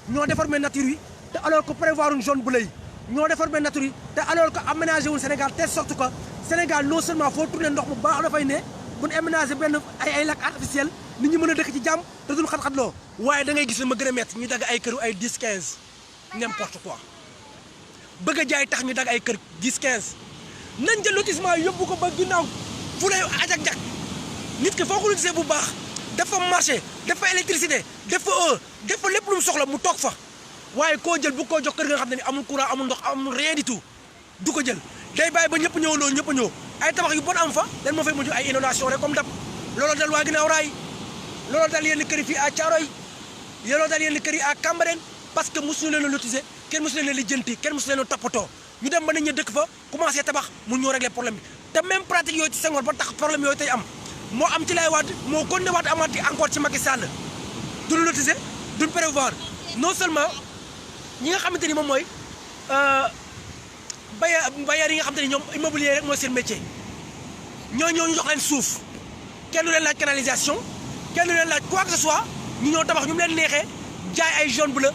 A: ñoo déformé nature yi te alors que prévoir une zone bleue ñoo déformé nature yi te alors que aménagé wul Sénégal te sorte que Sénégal non seulement foo tourné ndox mu baax dafay ne bu ñu aménagé benn ay lac artificiel nit ñi mën a dëkk ci jàmm te duñ xat-xatloo waaye da ngay gis ne ma gën a métti ñu dagg ay këru ay 10 15 n'importe quoi bëgg a jaay tax ñu dagg ay kër 10 15 nañ jël lotissement yóbbu ko ba ginnaaw fu lay ajak-jak nit ki foo ko lotissé bu baax dafa marché dafa électricité dafa dafa lépp lu mu soxla mu toog fa waaye koo jël bu ko jox kër nga xam ne ni amul courant amul ndox amul rien du tout du ko jël day bàyyi ba ñëpp ñëw loolu ñëpp a ñëw ay tabax yu bon am fa lan moo fay mujj ay inondation rek comme dab looloo dal waa ginnaaw raay looloo dal yenn kër yi fii à Thiaroye looloo dal yenn kër yi à Cambérène parce que mosuñu leen a lotissé kenn mosu leen a lijjanti kenn mosu leen a toppatoo ñu dem ba nit ñi dëkk fa commencé tabax mu ñëw régler problème bi te même pratique yooyu ci Senghor ba tax problème yooyu tey am moo am ci lay waat moo continué waat amaati encore ci Macky Sall duñu lotissé duñ prévoir non seulement ñi nga xamante ni moom mooy bailleurs yi nga xamante ni ñoom immobilier rek mooy seen métier ñooñu ñu jox leen suuf kenn du leen laaj canalisation kenn du leen laaj quoi que ce soit ñu ñëw tabax ñu mu leen neexee jaay ay jaune bleu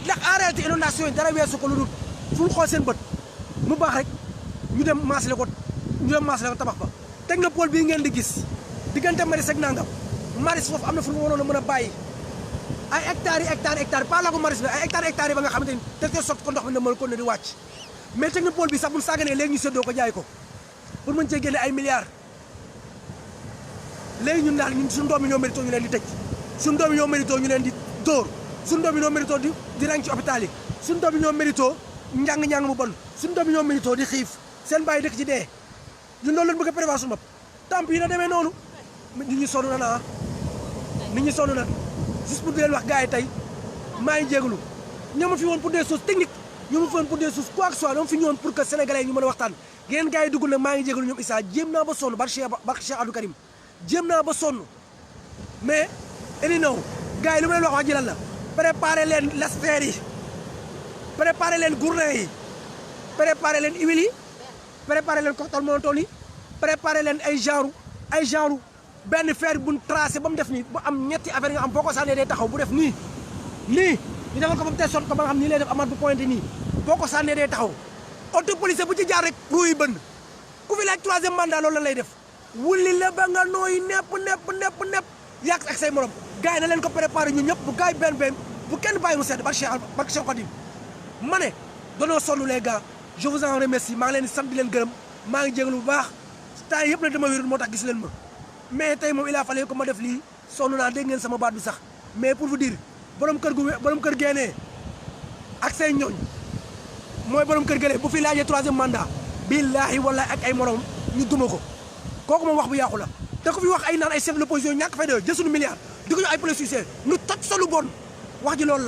A: ndax en réalité inondation yi dara weesu ko lu dul fu mu xool seen bët mu baax rek ñu dem maasale ko tabax ba technopole bii ngeen di gis diggante Maris ak nangam Maris foofu am na fu mu waroon a mën a bàyyi ay hectares pas la ko Maris bi ay hectares yi ba nga xamante ni te sotti ko ndox mi ne mën ko ne di wàcc mais technopole bi sax bu ñu sàgganee léegi ñu séddoo ko jaay ko pour mën cee génne ay milliards léegi ñun daal ñun suñu doom yi ñoo mérito ñu leen di tëj suñu doom yi ñoo mérito ñu leen di dóor suñu doom yi ñoo mérito di rang ci hôpital yi suñu doom yi ñoo mérito njàng mu bon suñu doom yi ñoo mérito di xiif seen bàyyi dëkk ci dee ñun loolu lañ bëgg a prévoir suñu bopp tamp yi na demee noonu nit ñi sonn na naa nit ñi sonn na juste pour di leen wax gars yi tey maa ngi jégalu ñoo fi woon pour des choses techniques ñoo ma fi woon pour des choses quoi que soit dama fi ñëwoon pour que sénégalais yi ñu mën a waxtaan yeneen gars yi dugg nag maa ngi jégalu ñoom Issa jéem naa ba sonn barke Cheikh Abdou Karim jéem naa ba sonn mais eni naw gars yi li ma leen wax ji lan la préparé leen lespère yi préparé leen gourdin yi préparé leen huile yi préparé leen cocktail molotov yi préparé leen ay genre benn fer buñ tracé ba mu def nii bu am ñetti affaire nga am boo ko sànnee day taxaw bu def nii ñu defal ko ba mu tey sot ko ba nga xam nii lay def amaat bu pointé nii boo ko sànnee day taxaw auto police bu ci jaar rek ruuy bënn ku fi laaj 3e mandat loolu la lay def wulli la ba nga nooy nepp yàq ak say morom gars yi na leen ko préparé ñu ñëpp bu gars yi benn bu kenn bàyyi mu sedd barke Cheikh Khadim ma ne danoo sonn les gars je vous en remercie maa ngi leen di sant di leen gërëm maa ngi jégalu bu baax temps yëpp nag dama wérul moo tax gis leen ma mais tey moom il a fallu ko ma def lii sonn naa dégg ngeen sama baat bi sax mais pour vous dire borom kër génnee ak say ñooñ mooy borom kër gëlee bu fi laajee 3e mandat billaahi wallaahi ak ay morom ñu duma ko kooku moom wax bu yàqu la te ku fi wax ay naan ay chef de l'opposition ñàkk fay de jël suñu milliard di ko jox ay politiciens ñu toj sa lu bon wax ji loolu la